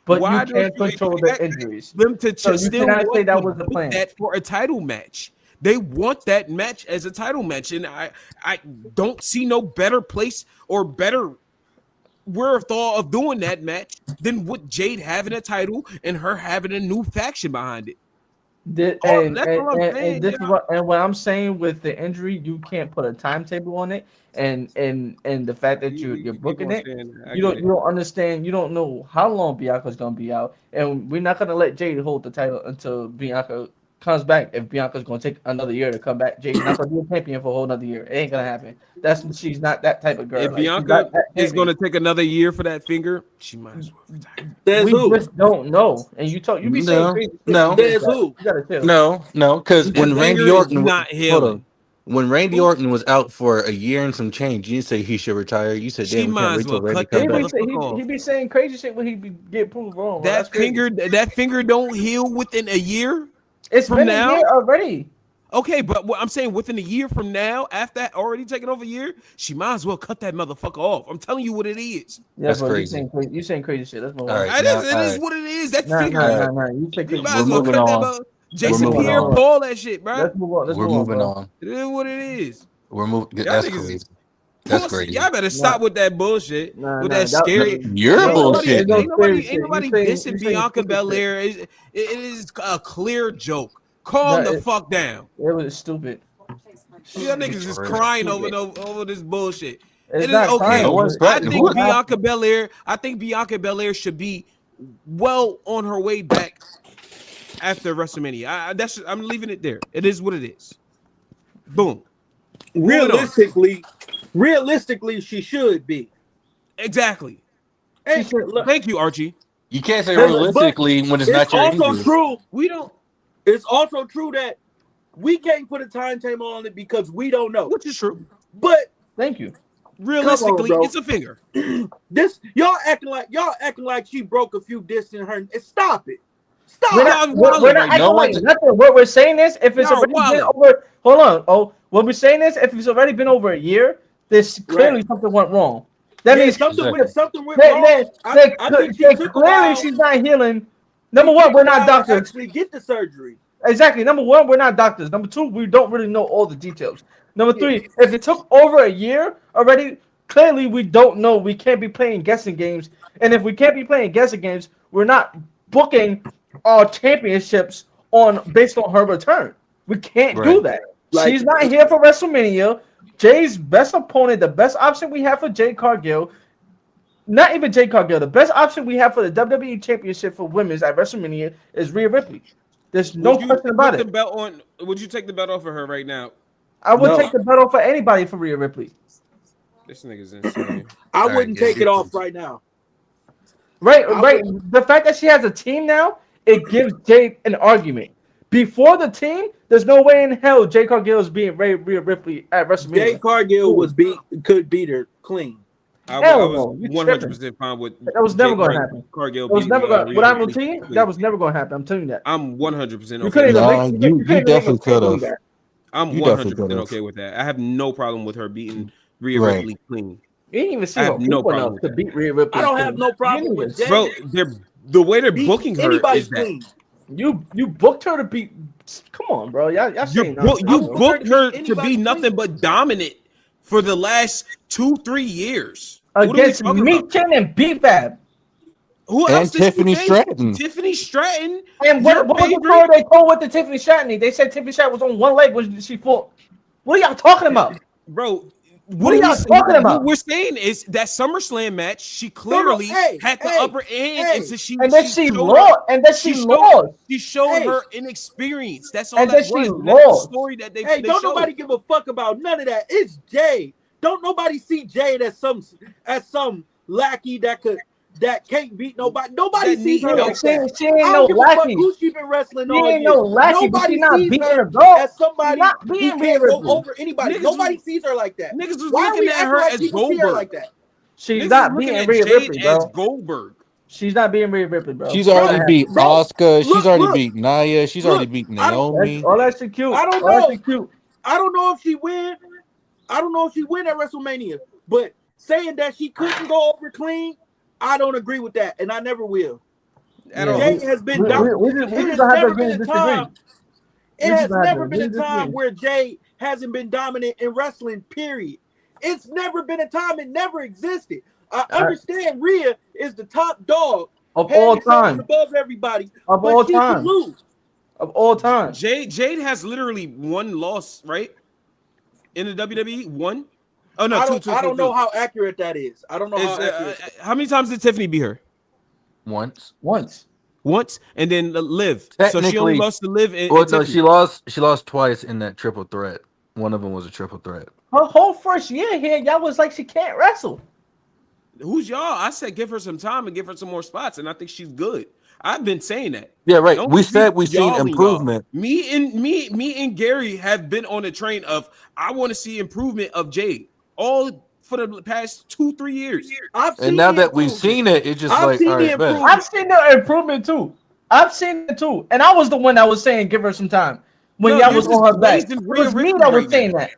but you why don't can't you control the expect injuries, them to so you still cannot say want that to was the book plan. that for a title match? They want that match as a title match, and I don't see no better place or better wherewithal of doing that match than with Jade having a title and her having a new faction behind it. That's all I'm saying. And this is what I'm saying with the injury, you can't put a timetable on it, and the fact that you're You keep booking on it, saying that. I you get it. don't understand, you don't know how long Bianca's gonna be out, and we're not gonna let Jade hold the title until Bianca comes back. If Bianca's gonna take another year to come back, Jade's not gonna be a champion for a whole another year. It ain't gonna happen. She's not that type of girl. If Like, she's Bianca not that is champion. going to take another year for that finger, she might as well retire. There's We who? just don't know. And you be saying No, crazy shit. no. There's who? You gotta tell. no, because That when Randy finger is Orton, not hold on, healing. When Randy Orton was out for a year and some change, you didn't say he should retire. You said, She "Damn, we can't might as wait till well Randy cut comes that back." motherfucker off. He be saying crazy shit when he be get proved wrong. Bro. That's crazy. That finger don't heal within a year. It's from been now? a year already. Okay, but what I'm saying, within a year from now, after already taking over a year, she might as well cut that motherfucker off. I'm telling you what it is. Yeah, That's bro, crazy. You saying crazy shit. Let's move All on. right, It now, is what it is. That Nah, finger, You say you crazy might shit. as well moving cut that on. mother. Jason moving Pierre on. Paul that shit, bro. Let's move on. Let's We're move on, moving bro. on. It is what it is. We're moving. Y'all That's niggas crazy. is That's pussy. crazy. Y'all better stop with that bullshit. Nah, with nah, that scary. You're no, bullshit. Ain't no Ain't scary shit. nobody You dissing saying Bianca stupid shit. Belair. It is a clear joke. Calm Nah, the fuck down. It was stupid. Y'all niggas is For real. crying over this bullshit. It's It is not okay. crying. No one's I crying. think Who- Bianca Belair. I think Bianca Belair should be well on her way back after WrestleMania. I'm leaving it there. It is what it is. Boom. Realistically, she should be. Exactly. And, look, Thank you, Archie. You can't say but realistically when it's not your also injury. true. We don't. It's also true that we can't put a timetable on it because we don't know. Which is true. But Thank you. Realistically, bro. it's a finger. this y'all acting like she broke a few discs in her. Stop it. Stop. We're Y'all not, wildin' we're not right acting now. like nothing. What we're saying is, if it's Y'all already been wildin'. over, hold on. Oh, what we're saying is, if it's already been over a year, there's clearly something went wrong. That means something went wrong. Then I think she took a clearly while. she's not healing. Number one, we're not doctors. Actually, get the surgery. Exactly. Number one, we're not doctors. Number two, we don't really know all the details. Number three, if it took over a year already, clearly we don't know. We can't be playing guessing games. And if we can't be playing guessing games, we're not booking our championships based on her return. We can't do that. She's not here for WrestleMania. Jay's best opponent, the best option we have for Jade Cargill, not even Jade Cargill, the best option we have for the WWE Championship for women's at WrestleMania is Rhea Ripley. There's no question about it. Would you take the belt off of her right now? I would take the belt off for anybody for Rhea Ripley. This nigga's insane. I wouldn't take it off right now. Right. The fact that she has a team now, it gives Jade an argument. Before the team, there's no way in hell Jade Cargill is being Rhea Ripley at WrestleMania. Jade Cargill could beat her clean. I was 100% fine with that. Was never going to happen. Cargill was never going without no team. That was never going to happen. I'm telling you that. I'm 100% okay. You definitely could have. I'm 100% okay with that. I have no problem with her beating Rhea Ripley clean. You didn't even see I have no problem to beat Rhea Ripley. I don't have no problem with Jade. Bro, the way they're booking her is clean. that you booked her to beat. Come on, bro. Y'all you booked her to be nothing but dominant for the last 2-3 years against Meechin and B-Fab. Who and else? Tiffany Stratton. Tiffany Stratton. And what was the story they told with the Tiffany Stratton? They said Tiffany Stratton was on one leg when she fought. What are y'all talking about, bro? What are y'all talking about? What we're saying is that SummerSlam match, she clearly had the upper hand, and she lost. And then she lost. She showed her inexperience. That's all. And that then she was. lost. That's the story that they. Hey, don't nobody give a fuck about none of that. It's Jade. Don't nobody see Jade as some lackey that can't beat nobody. Nobody sees her like that. She ain't no lackey. Who she been wrestling she all ain't year. no lackey. Nobody not sees beating her as somebody who can't go over anybody. Nobody sees her like that. Niggas was Why looking at her as Goldberg. Like that? She's not beating Rhea Ripley, bro. As Goldberg. She's not beating Rhea Ripley, bro. She's already beat Asuka. She's already beat Nia. She's already beat Naomi. All that shit cute. I don't know. I don't know if she win. I don't know if she win at WrestleMania. But saying that she couldn't go over clean, I don't agree with that, and I never will. Jade has been dominant. It has never been a time where Jade hasn't been dominant in wrestling, period. It's never been a time. It never existed. I understand Rhea is the top dog of all time, above everybody of all time. Of all time, Jade has literally one loss, right? In the WWE, one. Oh no, I don't know how accurate that is. I don't know how accurate. How many times did Tiffany beat her? Once, and then Liv. So she only lost to Liv. No, she lost twice in that triple threat. One of them was a triple threat. Her whole first year here, y'all was like she can't wrestle. Who's y'all? I said give her some time and give her some more spots, and I think she's good. I've been saying that. Yeah, right. Don't We keep said we seen y'all and y'all. improvement. Me and Gary have been on the train of I want to see improvement of Jade all for the past 2-3 years. I've seen And now the that we've improvement. seen it, it's just I've like, seen all the right, bet. improvement. I've seen the improvement too. I've seen it too, and I was the one that was saying give her some time when No, y'all you're was just on her back. blazing It was me Rhea that was right saying now. that.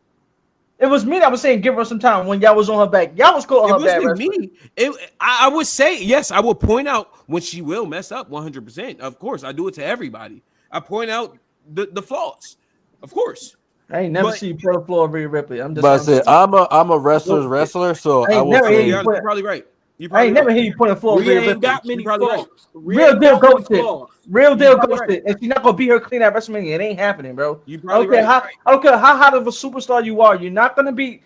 It was me that was saying give her some time when y'all was on her back. Y'all was calling It her bad wasn't wrestler. me. I would say yes. I will point out when she will mess up 100%. Of course, I do it to everybody. I point out the flaws, of course. I ain't never But seen you put a floor of Rhea Ripley. I'm just. But I said I'm a wrestler's wrestler, so I I ain't will never hear you say put. you're probably right. You're I probably ain't never right. hear you put a floor of Rhea Rhea ain't Ripley. got many You're probably right. flaws. Rhea Real ain't deal got many ghosted. flaws. Real You deal probably ghosted. And she's not gonna beat her clean at WrestleMania. It ain't happening, bro. You probably Okay, right. I don't care how hot of a superstar you are. You're not gonna be.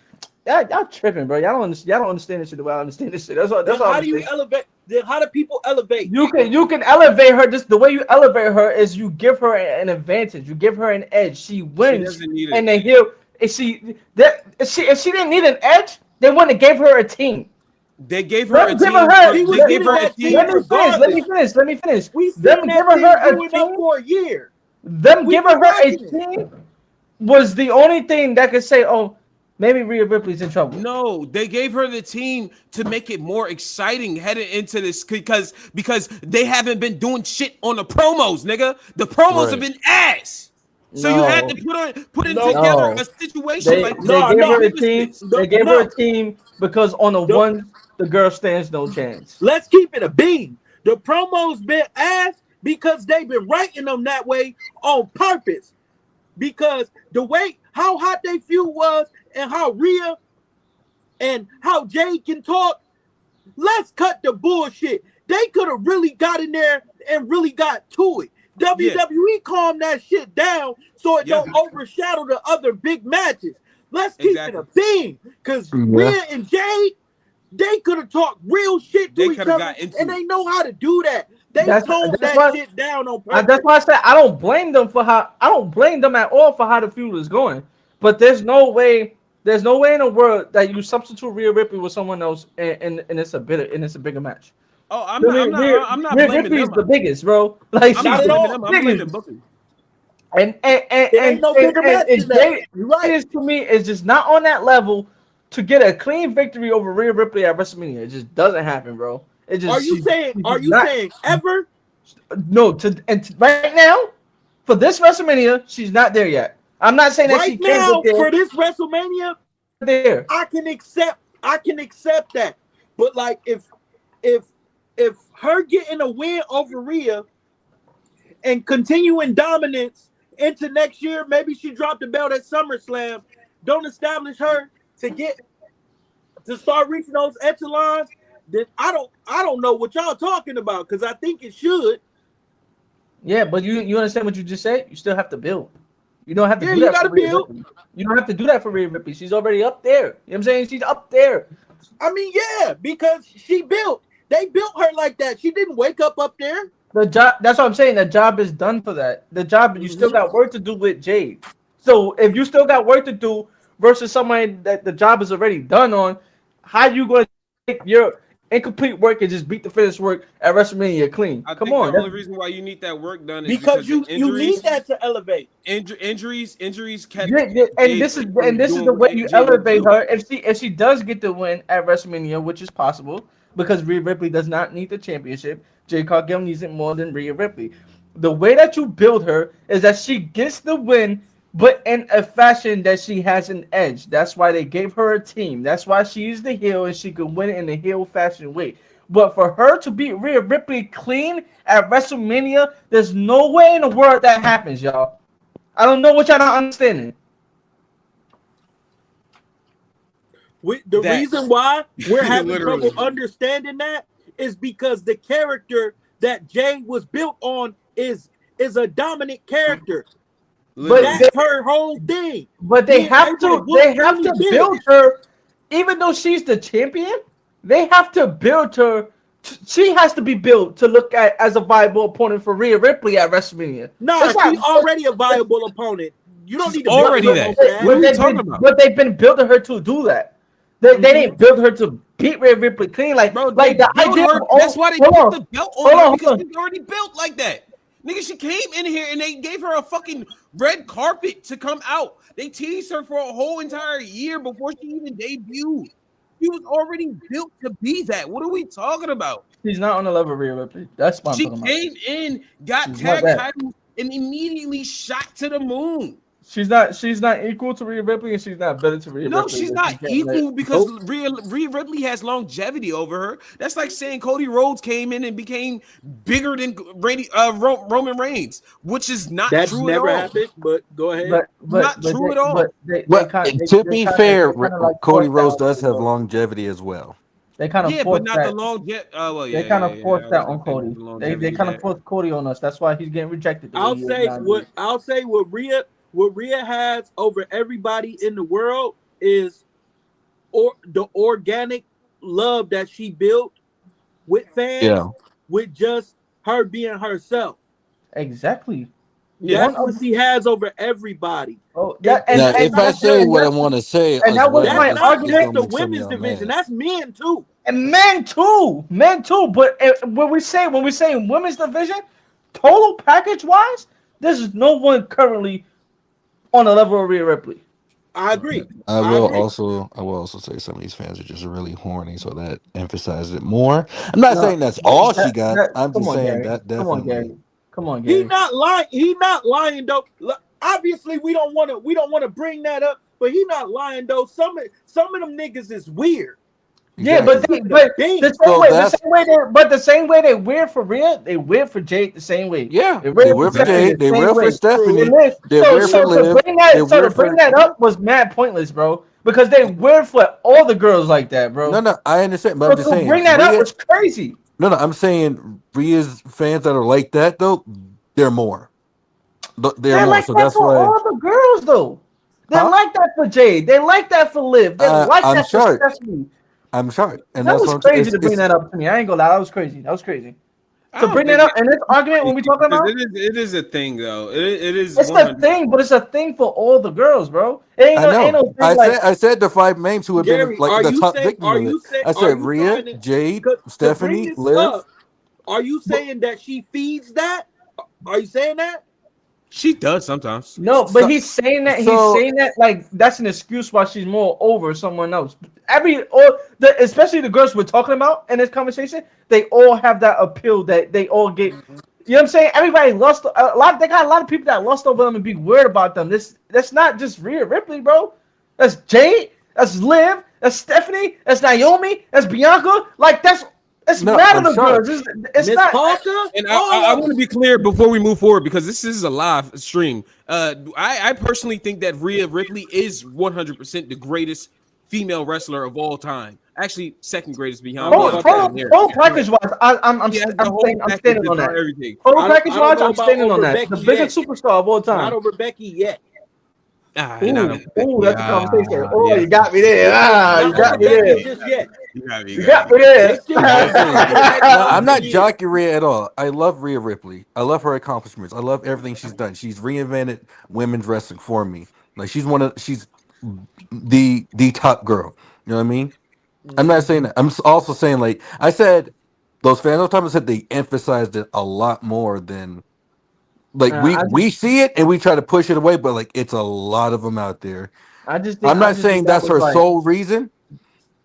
Y'all tripping, bro. Y'all don't understand. Y'all don't understand this shit the way I understand this shit. That's all. That's Then all. how I'm do you saying. elevate? Then how do people elevate? You can elevate her. Just the way you elevate her is you give her an advantage. You give her an edge. She wins, doesn't need and it. then he'll. If she didn't need an edge, they wouldn't have gave her a team. They gave her a Them giving team. her. She was They gave getting her a that team. team regardless. Let me finish. We Them seen that giving team her a brewing up team. for a year. Them We giving been her a watching it. team was the only thing that could say, "Oh, maybe Rhea Ripley's in trouble." No, they gave her the team to make it more exciting heading into this because they haven't been doing shit on the promos, nigga. The promos have right. been ass. So you had No, to put in No, together no. a situation They like they no, gave no, her a give us team. this. They gave her a no. team because on the The, one, the girl stands no chance. let's keep it a beam. The promos been ass because they've been writing them that way on purpose. Because the way how hot they feud was and how Rhea and how Jay can talk, let's cut the bullshit. They could have really got in there and really got to it. Yeah. WWE calmed that shit down so it Yeah. don't overshadow the other big matches. Let's keep it Exactly. a beam. Because Yeah. Rhea and Jade, they could have talked real shit to They each could have other, got into and it. they know how to do that. They That's toned that's that why shit down on purpose. that's why I said I don't blame them for how I don't blame them at all for how the feud is going. But there's no way in the world that you substitute Rhea Ripley with someone else and it's a bigger match. Oh, I'm not Rhea blaming Ripley is them. the biggest, bro. Like I'm she's not Not at the blaming all. them. I'm biggest. blaming booking. It ain't no bigger match than that. Jay You're right. is to me is just not on that level to get a clean victory over Rhea Ripley at WrestleMania. It just doesn't happen, bro. It just Are you she's not ever? no right now for this WrestleMania she's not there yet. I'm not saying that Right she can't now get there. for this WrestleMania, There. I can accept that. But like if her getting a win over Rhea and continuing dominance into next year, maybe she dropped the belt at SummerSlam, don't establish her to start reaching those echelons, then I don't know what y'all talking about because I think it should. Yeah, but you understand what you just said? You still have to build. You don't have to Yeah, do you that for gotta Rhea build. Ripley. You don't have to do that for Rhea Ripley. She's already up there. You know what I'm saying? She's up there. I mean, yeah, because they built her like that. She didn't wake up there. The job. That's what I'm saying. The job is done for that. The job. You still got work to do with Jade. So if you still got work to do versus somebody that the job is already done on, how you going to take your incomplete work and just beat the finished work at WrestleMania clean? I Come think on. the only reason why you need that work done is Because because you of injuries. need that to elevate. Injuries kept And Jade this is from doing the way what you Jade wanted to elevate do. her. If she does get the win at WrestleMania, which is possible, because Rhea Ripley does not need the championship. Jade Cargill needs it more than Rhea Ripley. The way that you build her is that she gets the win, but in a fashion that she has an edge. That's why they gave her a team. That's why she's the heel and she can win it in the heel fashion way. But for her to beat Rhea Ripley clean at WrestleMania, there's no way in the world that happens, y'all. I don't know what y'all not understanding. The That- reason why we're having Literally. trouble understanding that is because the character that Jade was built on is a dominant character. But That's her whole thing. But they Being have able to. whoop They have any to bitch. build her, even though she's the champion. They have to build her. She has to be built to look at as a viable opponent for Rhea Ripley at WrestleMania. Nah, That's she's not- already a viable opponent. You don't She's need to already build her that. on that. What are you But talking about? But they've been building her to do that. They didn't build her to beat Rhea Ripley clean. Like, Bro, like they the built idea her. of That's why they hold put on, the belt hold on her on, because hold on. she's already built like that. Nigga, she came in here and they gave her a fucking red carpet to come out. They teased her for a whole entire year before she even debuted. She was already built to be that. What are we talking about? She's not on the level of Rhea Ripley. That's what I'm She talking about. came in, got She's not tag that. titles, and immediately shot to the moon. She's not equal to Rhea Ripley, and she's not better to Rhea No, Ripley. she's than not she's getting there. equal because Rhea Ripley has longevity over her. That's like saying Cody Rhodes came in and became bigger than Roman Reigns, which is not That's true at never all. happened. But go ahead. Not true at all. But they Well, kind to be fair, like Cody forced that Rhodes on does have Cody. longevity as well. They kind of Yeah, but forced not the that. longevity. Well, They yeah, kind yeah, of yeah. forced I was that gonna on say Cody. the They longevity kind of that- forced Cody on us. That's why he's getting rejected. The way I'll he is say nowadays. what Rhea has over everybody in the world is the organic love that she built with fans, Yeah. with just her being herself. Exactly. That's One what of- she has over everybody. Oh, that, And Now, that's if I not say just- what I want to say and as that was well, my That's not argument. just the make some of women's y'all division. mad. That's men too. And men too. But when we say women's division, total package wise, there's no one currently on the level of Rhea Ripley. I agree. I I will agree. also say some of these fans are just really horny, so that emphasizes it more. I'm not No, saying that's all she got. I'm come just on, saying Gary. that Come on, definitely. Gary. Come on, He Gary. not lying. He not lying though. Look, obviously, we don't want to bring that up, but he not lying though. Some of them niggas is weird. Yeah, but Exactly. the same way they weird for Rhea, they weird for Jade the same way. Yeah, They they weird wear for for Stephanie Jade, the they same wear for way. Stephanie, And then- they wear for to Liv, bring they bring that up was mad pointless, bro. Because they weird for all the girls like that, bro. No, I understand, but I'm just So to saying bring that up Rhea. was crazy. No, I'm saying Rhea's fans that are like that though, they're more. They're They're more. like So that that's for why. all the girls, though. They Huh? like that for Jade. They like that for Liv. They like I'm that for sure. Stephanie. I'm sorry, and That that's was what crazy to bring that up to me. I ain't gonna lie. That was crazy. I To don't bring that think up in this argument when we talking about, it is a thing though. It is it's a thing, but it's a thing for all the girls, bro. It ain't I no, know. ain't no thing like I said the five names who have been Gary, like are the you top saying? victim of it. I Are said you Rhea, trying to? Jade, To bring Stephanie, this Liv. up, are you saying that she feeds that? Are you saying that? she does sometimes. no, but So- he's saying that so- like that's an excuse why she's more over someone else. Especially the girls we're talking about in this conversation, they all have that appeal that they all get. You know what I'm saying? Everybody lust a lot. They got a lot of people that lust over them and be weird about them. That's not just Rhea Ripley, bro. That's Jade. That's Liv. That's Stephanie. That's Naomi. That's Bianca. Like that's No, mad I'm of the sorry. girls. It's Miss not. Parker? And I want to be clear before we move forward because this is a live stream. I personally think that Rhea Ripley is 100% the greatest female wrestler of all time. Actually, second greatest behind Total package wise, I'm She has the standing whole on package that. everything. Total I don't- package I don't wise, know I'm about standing on over that. The Becky biggest yet. superstar of all time. Not over Becky yet. Ooh, that's a conversation. Oh, you got me there. You Not got over me there. Becky just yet. You got me there. They still I'm waiting saying, on the next no, I'm not couple years. jockeying Rhea at all. I love Rhea Ripley. I love her accomplishments. I love everything she's done. She's reinvented women's wrestling for me. Like she's the top girl. You know what I mean? I'm not saying that. Also saying like I said, those fans all the time said they emphasized it a lot more than like we see it and we try to push it away, but like it's a lot of them out there. I'm not saying that's her sole reason.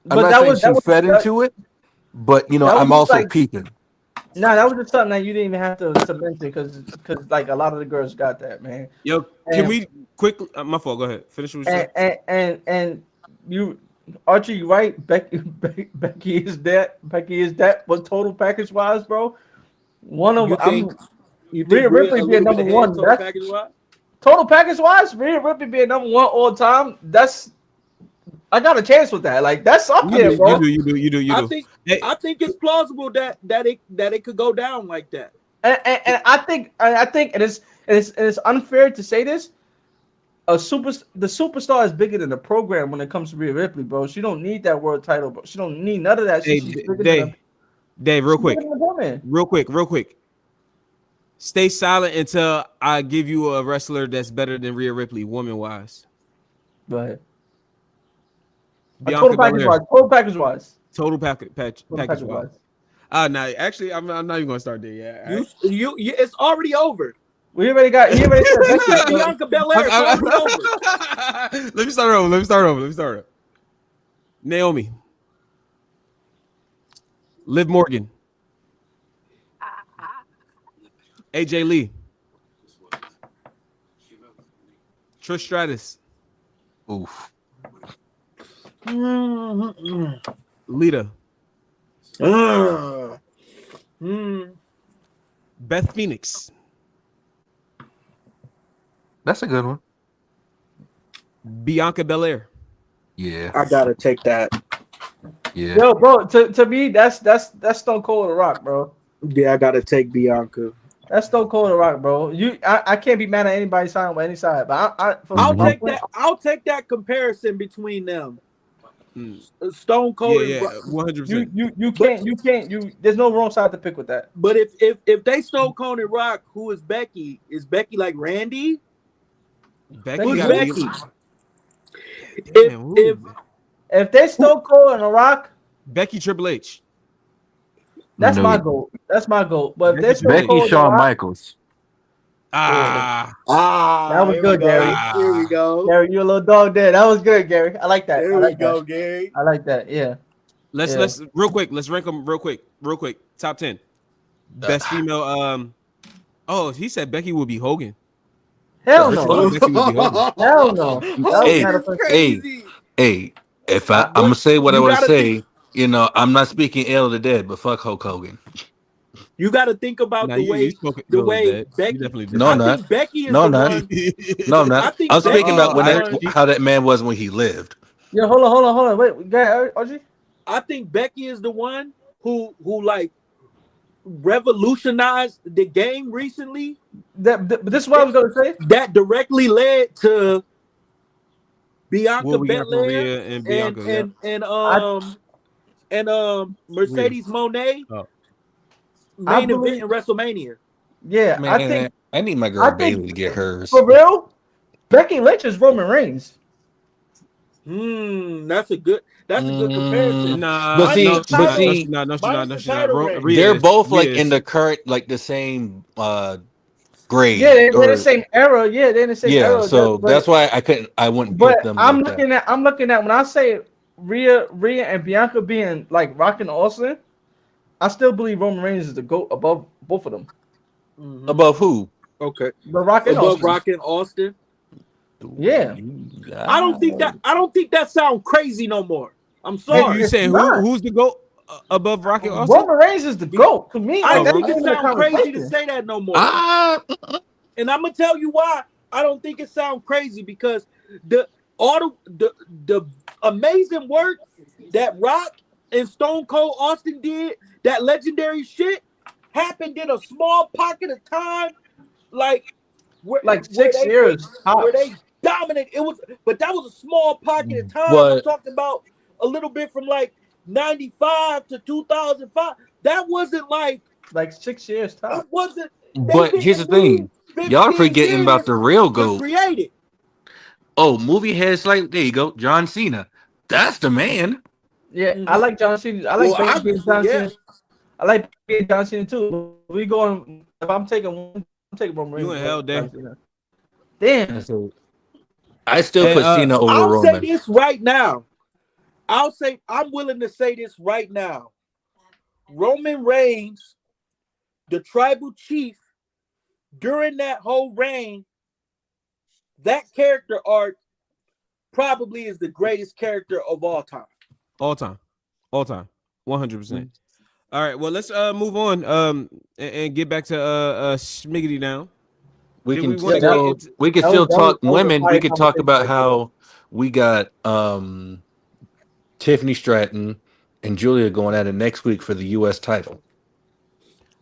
I'm not saying she fed into it, but you know, I'm also peeping. No, that was just something that you didn't even have to mention because like a lot of the girls got that, man. Yo, can we quickly? My fault. Go ahead. Finish what you said. And you, Archie, you right? Becky is that. But total package wise, bro, You think Rhea Ripley being number one. Total package wise, Rhea Ripley being number one all time. I got a chance with that. Like that's up there, bro. You do. I think it's plausible that it could go down like that. And I think it's unfair to say this. The superstar is bigger than the program when it comes to Rhea Ripley, bro. She don't need that world title, bro. She don't need none of that shit. Dave, real quick. Stay silent until I give you a wrestler that's better than Rhea Ripley, woman wise. Go ahead. Bianca Total package wise. Total package package wise. wise. No, actually, I'm not even gonna start there yet. All right? It's already over. We already got. He already said Becky. With Bianca Belair, it's already over. Let me start over. Naomi, Liv Morgan, AJ Lee, Trish Stratus, Oof. Lita, Mm. Beth Phoenix, That's a good one. Bianca Belair. Yeah. I gotta take that. Yeah. Yo, bro. To me, that's Stone Cold the Rock, bro. Yeah, I gotta take Bianca. That's Stone Cold the Rock, bro. I can't be mad at anybody's side on any side, but I'll Mhm. take that comparison between them. Mm. Stone Cold Yeah, and 100%. You can't. There's no wrong side to pick with that. But if they Stone Cold and Rock, who is Becky? Is Becky like Randy? Becky Who's got Becky? Damn, If they Stone Cold and The Rock, Becky Triple H. that's No. my goal. That's my goal. But if they Becky Stone Becky, Cold and The Shawn Rock, Michaels. Ah, that was Here good, we go. Gary. Here we go. Gary, you a little dog there. That was good, Gary. I like that. There I we like go, that. Gary. I like that. Yeah. let's real quick. Let's rank them real quick. Top 10. Best female. Oh, he said Becky would be Hogan. Hell Rich no. Roll Becky would be Hogan. Hell no. That was Hey, not a Crazy. Hey, if I'm gonna say what I You want to gotta say, I'm not speaking ill of the dead, but fuck Hulk Hogan. You got to think about Nah, the you way spoke it the well, way Dad. You Becky. definitely did. No, I'm I not. think Becky is No, the I'm not. one. No, I'm not. I think I'm speaking Becky about is the one- how that man was when he lived. Yo, hold on. Wait, Gary, OG? I think Becky is the one who like revolutionized the game recently. This is what I was gonna say. That directly led to Bianca What we got from Belair Rhea and Bianca. and Mercedes Moné I main event in WrestleMania. Yeah, Man, I need my girl I think- Bailey to get hers. for real, Becky Lynch is Roman Reigns. That's a good comparison. Nah, But see- no, she's but not. see- No, she's not. No, she's not. Minus No, the she's not. title reign. Rhea They're is. both like Rhea in is. the current, like the same grade. Yeah, they're in or- the same era. Yeah, they're in the same yeah, era. so but- that's why I wouldn't put But them. I'm like looking that. I'm looking at when I say Rhea and Bianca being like Rock and Austin, I still believe Roman Reigns is the GOAT above both of them. Above who? Okay. The Rock and Above Austin. Rock and Austin. Yeah. I don't think that sounds crazy no more. I'm You sorry. saying who's the GOAT above Rocket Austin? Roman Reigns is the GOAT. To me, I like, don't think that's it not even a sounds crazy to conversation. say that no more. And I'm gonna tell you why I don't think it sounds crazy, because the amazing work that Rock and Stone Cold Austin did, that legendary shit, happened in a small pocket of time, like Like 6 years. where they dominate. But that was a small pocket of time. But- I'm talking about a little bit from like 95 to 2005. That wasn't like 6 years top. it wasn't. But here's the thing. Y'all 15 forgetting about the years real to GOAT. create it. Oh, movie heads like there you go, John Cena. That's the man. Yeah, I like John Cena. I like Well, being John yeah. Cena. I like being John Cena too. We going. If I'm taking one, I'm taking Roman Reigns. You in hell, John Dave. Cena. Damn. I still Hey, put Cena over I'll Roman. say this right now. I'm willing to say this right now. Roman Reigns, the tribal chief, during that whole reign, that character arc probably is the greatest character of all time. All time, 100%. All right, well, let's move on and get back to Schmiggity now. We Did can we wanna still get into- we can That still was- that talk was- that was a women. We fire could talk about conversation right how we got Tiffany Stratton and Julia going at it next week for the U.S. title.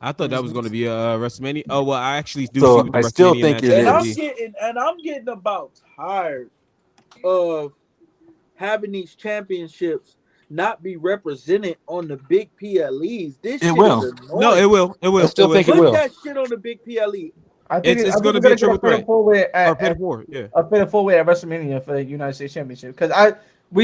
I thought that was going to be a WrestleMania. Oh well, I actually do So see what the I still WrestleMania think match it And will I'm be. getting about tired of having these championships not be represented on the big PLEs. This shit will. is annoying. No, it will. It will. I still think it Put will. that shit on the big PLE. I think It's I think gonna we're be a triple get fatal threat. four-way Or at Pit 4, yeah. a fatal four-way at WrestleMania for the United States Championship. Because I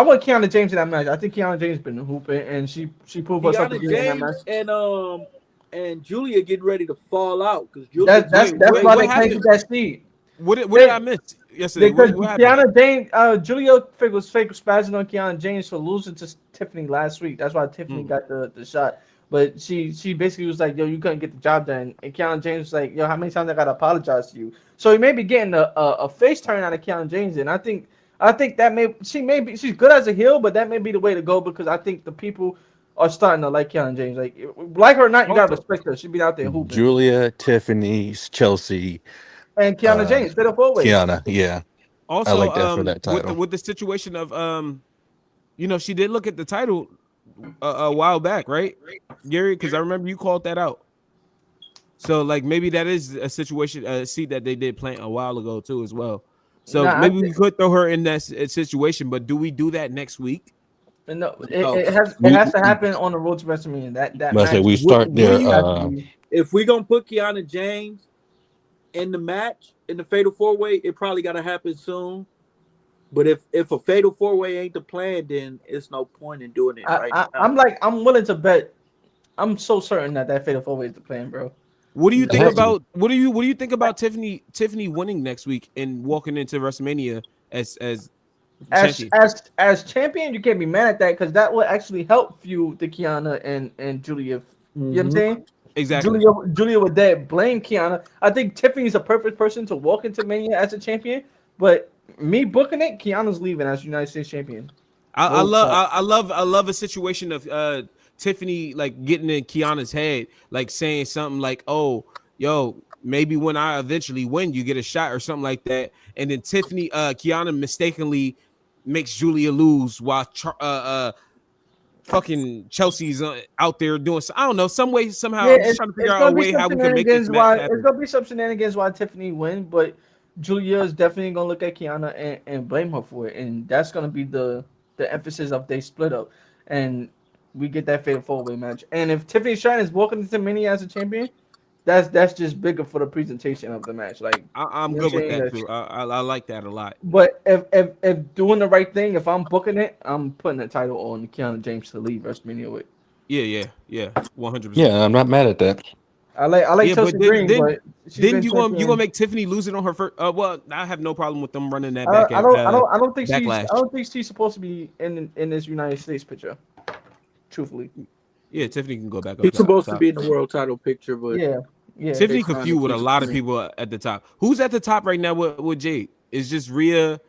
want Kiana James in that match. I think Kiana James been hooping, and she proved herself Deanna again in that match. James and Julia getting ready to fall out because Julia That's taking that's way why too they can't much. get that seed. What did They, I miss yesterday? because What happened? Kiana James, Julia was fake spazzing on Kiana James for losing to Tiffany last week. That's why Tiffany got the shot. But she basically was like, "Yo, you couldn't get the job done." And Kiana James was like, "Yo, how many times I gotta apologize to you?" So he may be getting a face turn out of Kiana James, and I think that she's good as a heel, but that may be the way to go because I think the people are starting to like Kiana James. Like her or not, you gotta Also, respect her. She be out there hooping. Julia, Tiffany, Chelsea, And Kiana James, fatal four way. Kiana. Yeah, I also, like that for that title. with the situation of she did look at the title a while back, right, Gary? Because I remember you called that out. So like maybe that is a situation, a seat that they did plant a while ago too, as well. So Nah, maybe we could throw her in that situation, but do we do that next week? No, No. it has to happen on the road to WrestleMania. That But I say match. we start what do there. you- has to be- If we gonna put Kiana James in the match in the Fatal 4-Way, it probably gotta happen soon. But if a Fatal 4-Way ain't the plan, then it's no point in doing it right now. I'm willing to bet. I'm so certain that Fatal 4-Way is the plan, bro. What do you It think has to be. about what do you think about Tiffany winning next week and walking into WrestleMania as champion? As champion, you can't be mad at that because that will actually help fuel the Kiana and Julia. You know what I'm saying? Exactly. Julia with that blame Kiana. I think Tiffany's a perfect person to walk into Mania as a champion, but me booking it, Kiana's leaving as United States champion. I love a situation of Tiffany like getting in Kiana's head, like saying something like, "Oh, yo, maybe when I eventually win, you get a shot or something like that." And then Kiana mistakenly makes Julia lose while fucking Chelsea's out there doing. I don't know, some way somehow. Yeah, I'm just trying to figure out a way how we can make this match happen. It's gonna be some shenanigans why Tiffany win, but Julia is definitely gonna look at Kiana and blame her for it, and that's gonna be the emphasis of they split up, and we get that fatal 4-way match. And if Tiffany Stratton is walking into Mania as a champion, that's just bigger for the presentation of the match. Like I'm you know good what with I'm that saying? too. I like that a lot. But if doing the right thing, if I'm booking it, I'm putting the title on Kiana James to leave WrestleMania with. Yeah, 100%. Yeah, I'm not mad at that. I like Yeah, Chelsea but then Green, but she's then been you gonna champion. make Tiffany lose it on her first. Well, I have no problem with them running that I back. don't think Backlash. I don't think she's supposed to be in this United States picture. Truthfully, Yeah, Tiffany can go back up. He's supposed top. to be in the world title picture, but yeah. Tiffany They could trying feud to with a keep lot of it people at the top. Who's at the top right now with Jade? It's just Rhea.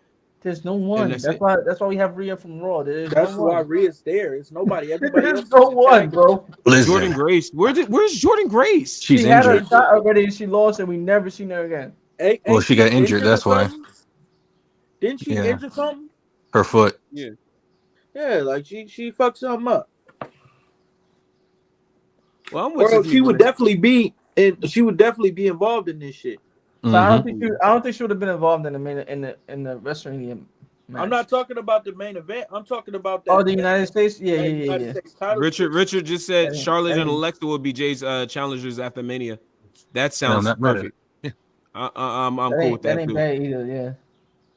There's no one. that's That's it? why we have Rhea from Raw. There's that's no why one. Rhea's there. It's nobody. Everybody else. There's no is one, tag- bro. Jordan Listen, Grace. Where's Jordan Grace? she's She had her injured. shot already. And she lost, and we never seen her again. Well, Ain't she got injured. or That's why. something? Didn't she Yeah. injure something? Her foot. Yeah, like she fucked something up. Well, I'm with Or Tiffany she would winning. definitely be she would definitely be involved in this shit. But I don't Mhm. think she would have been involved in the WrestleMania match. I'm not talking about the main event. I'm talking about that. Oh, the United States. Yeah. United States title. Richard just said That ain't- Charlotte that and ain't- Alexa will be Jay's challengers after Mania. That And I'm sounds not mad at perfect. it. I'm That cool with ain't, that that ain't too. bad either. Yeah.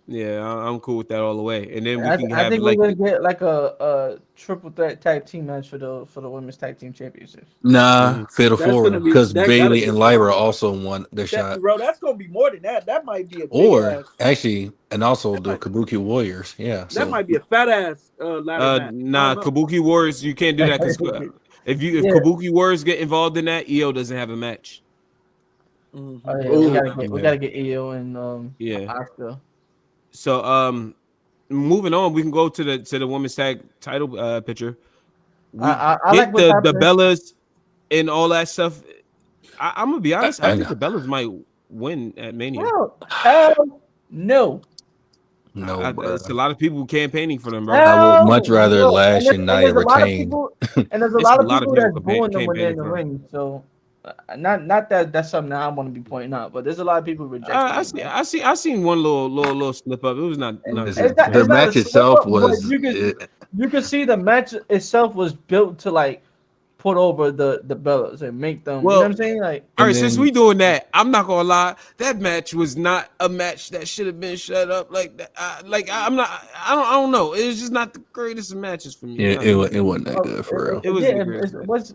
Yeah, I'm cool with that all the way. And then we I can think have we're like gonna get like a triple threat tag team match for the women's tag team championships. Nah, fatal That's four gonna be- because that Bailey gotta and be- Lyra also won the shot. Bro, that's gonna be more than that. That might be a big Or ass. actually, and also That the might- Kabuki Warriors. Yeah. That So might be a fat ass ladder match. nah, I don't know. Kabuki Warriors, you can't do that because if Yeah. Kabuki Warriors get involved in that, EO doesn't have a match. Mhm. Oh, yeah, Ooh. we gotta get Io and Yeah. Asuka. So moving on, we can go to the women's tag title picture. We I get like what's the happening. Bellas and all that stuff. I'm gonna be honest. I I think know. the Bellas might win at Mania. Hell no. no, bro. It's a lot of people campaigning for them, bro. I would much Hell rather no. Lash and there's Nia a lot of retain. people, and there's a It's lot a of lot of people people that's booing them when they're in the campaigning ring. So, not that that's something that I want to be pointing out, but there's a lot of people rejecting. I seen one little slip up. It was not. Listen, It's not their a match slip itself up, but was you can see the match itself was built to like put over the Bellas and make them. You know what Well, I'm saying? Like, all And right, since then we doing that, I'm not gonna lie. That match was not a match that should have been shut up like that. I'm not. I don't know. It's just not the greatest of matches for me. yeah, Not gonna it lie. wasn't that good for real. It was the yeah, greatest it match. was.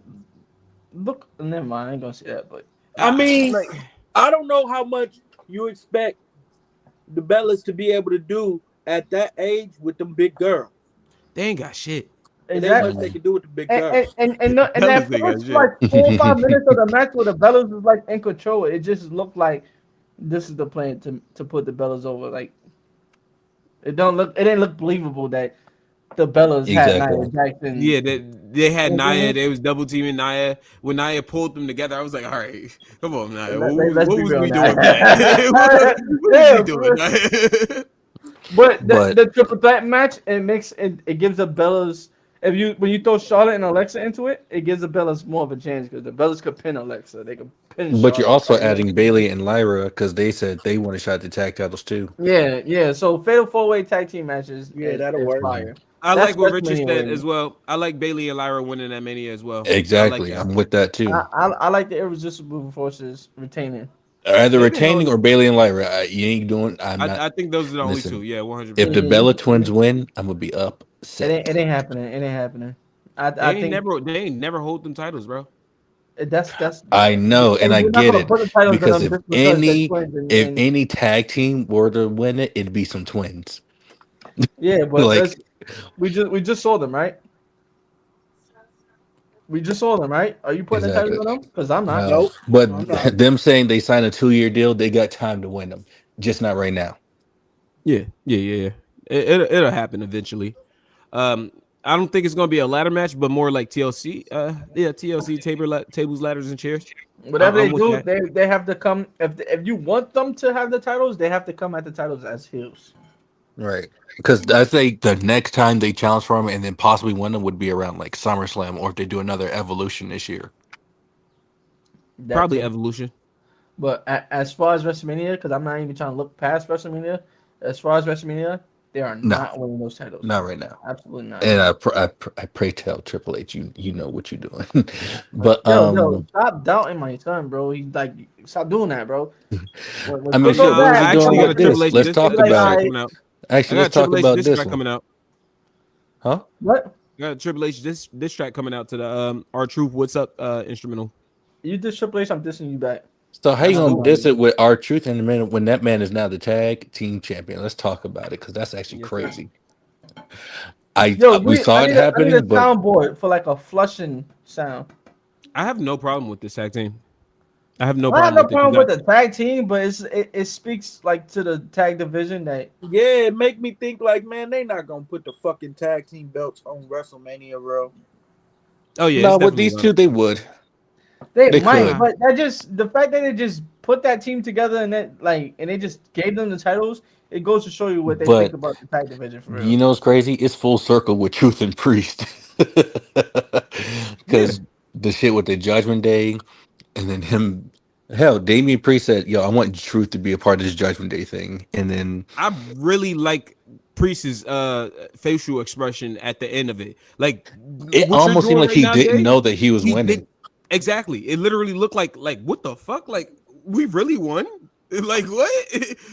Look, never mind. I ain't gonna say that, but I mean, Like I don't know how much you expect the Bellas to be able to do at that age with them big girls. they ain't got shit. It ain't much exactly. they can do with the big And girls. and Fellas that ain't got first shit. like 4 or 5 minutes of the match where the Bellas was like in control, it just looked like this is the plan to put the Bellas over. Like it didn't look believable that the Bellas had Nia Exactly. Jackson. Yeah, they had You know what I Nia. mean? They was double teaming Nia. When Nia pulled them together, I was like, all right, come on, Nia. Let's What be was real we now. doing, man? What was Yeah, we doing, Nia? but But the triple threat match it gives the Bellas if you when you throw Charlotte and Alexa into it, it gives the Bellas more of a chance because the Bellas could pin Alexa, they could pin but you're Charlotte. also Like, adding Bailey and Lyra because they said they want a shot at the tag titles too. yeah. So fatal 4-way tag team matches Yeah, that'll is work. Mhm. fire. I That's like what Richard WrestleMania said winning. as well. I like Bailey and Lyra winning that Mania as well. I like Exactly. that. I'm with that too. I like the irresistible forces retaining. Either They've been retaining held. or Bailey and Lyra. You ain't doing. I'm not. I think those are the only two. Listen, Yeah, 100. if the percent Bella twins win, I'm gonna be upset. It ain't happening. It ain't happening. They I ain't think never hold them titles, bro. that's I know, and I we're not get gonna it put the titles on because them just because they're twins if and any tag team were to win it, it'd be some twins. yeah, but Like we just saw them, right? We just saw them, right? Are you putting the titles exactly. on them? Because I'm not. No, Nope, but I'm not. them saying they signed a 2-year deal, they got time to win them. Just not right now. Yeah. It'll happen eventually. Um, I don't think it's gonna be a ladder match, but more like TLC. Yeah, TLC tables, ladders, and chairs. Whatever I'm they with do, that. they have to come. If you want them to have the titles, they have to come at the titles as heels. Right. Because I think the next time they challenge for them and then possibly win them would be around like SummerSlam or if they do another Evolution this year. That Probably too. Evolution. But as far as WrestleMania, because I'm not even trying to look past WrestleMania. As far as WrestleMania, they are No, not winning those titles. not right now. Absolutely not. And I pray tell Triple H, you know what you're doing. But Yo, stop doubting my son, bro. He like stop doing that, bro. When I mean shit shit, goes what Nah, was bad, he I you doing actually come got over a with to me. Triple this? H Let's this You be talk like, about all it. track right, coming out. I Actually, got let's a talk Triple H about this this track one. coming out. Huh? what? I got a Triple H this track coming out to the our truth. What's up? Instrumental. You diss Triple H, I'm dissing you back. So how you That's how Nah, we gonna gonna diss do. it with our truth in a minute when that man is now the tag team champion? Let's talk about it because that's actually yes, sir. crazy. I Yo, we saw it I need a happening, but soundboard for like a flushing sound. I have no problem with this tag team. I have no I have problem no with it problem because with the tag team, but it speaks like to the tag division that Yeah, it make me think like, man, they not gonna put the fucking tag team belts on WrestleMania, bro. oh yeah, it's no, with definitely these gonna. two they would. they They might, could. Ah, but that just the fact that they just put that team together and that like and they just gave them the titles, it goes to show you what they think But about the tag division for you real. know what's crazy? It's full circle with Truth and Priest. yeah. Because the shit with the Judgment Day and then him hell, Damian Priest said, yo, I want Truth to be a part of this Judgment Day thing. And then I really like Priest's facial expression at the end of it. Like it what you're almost seemed doing like right he now, didn't Jay. know that he was He winning. did exactly. It literally looked like what the fuck? Like we really won? Like what?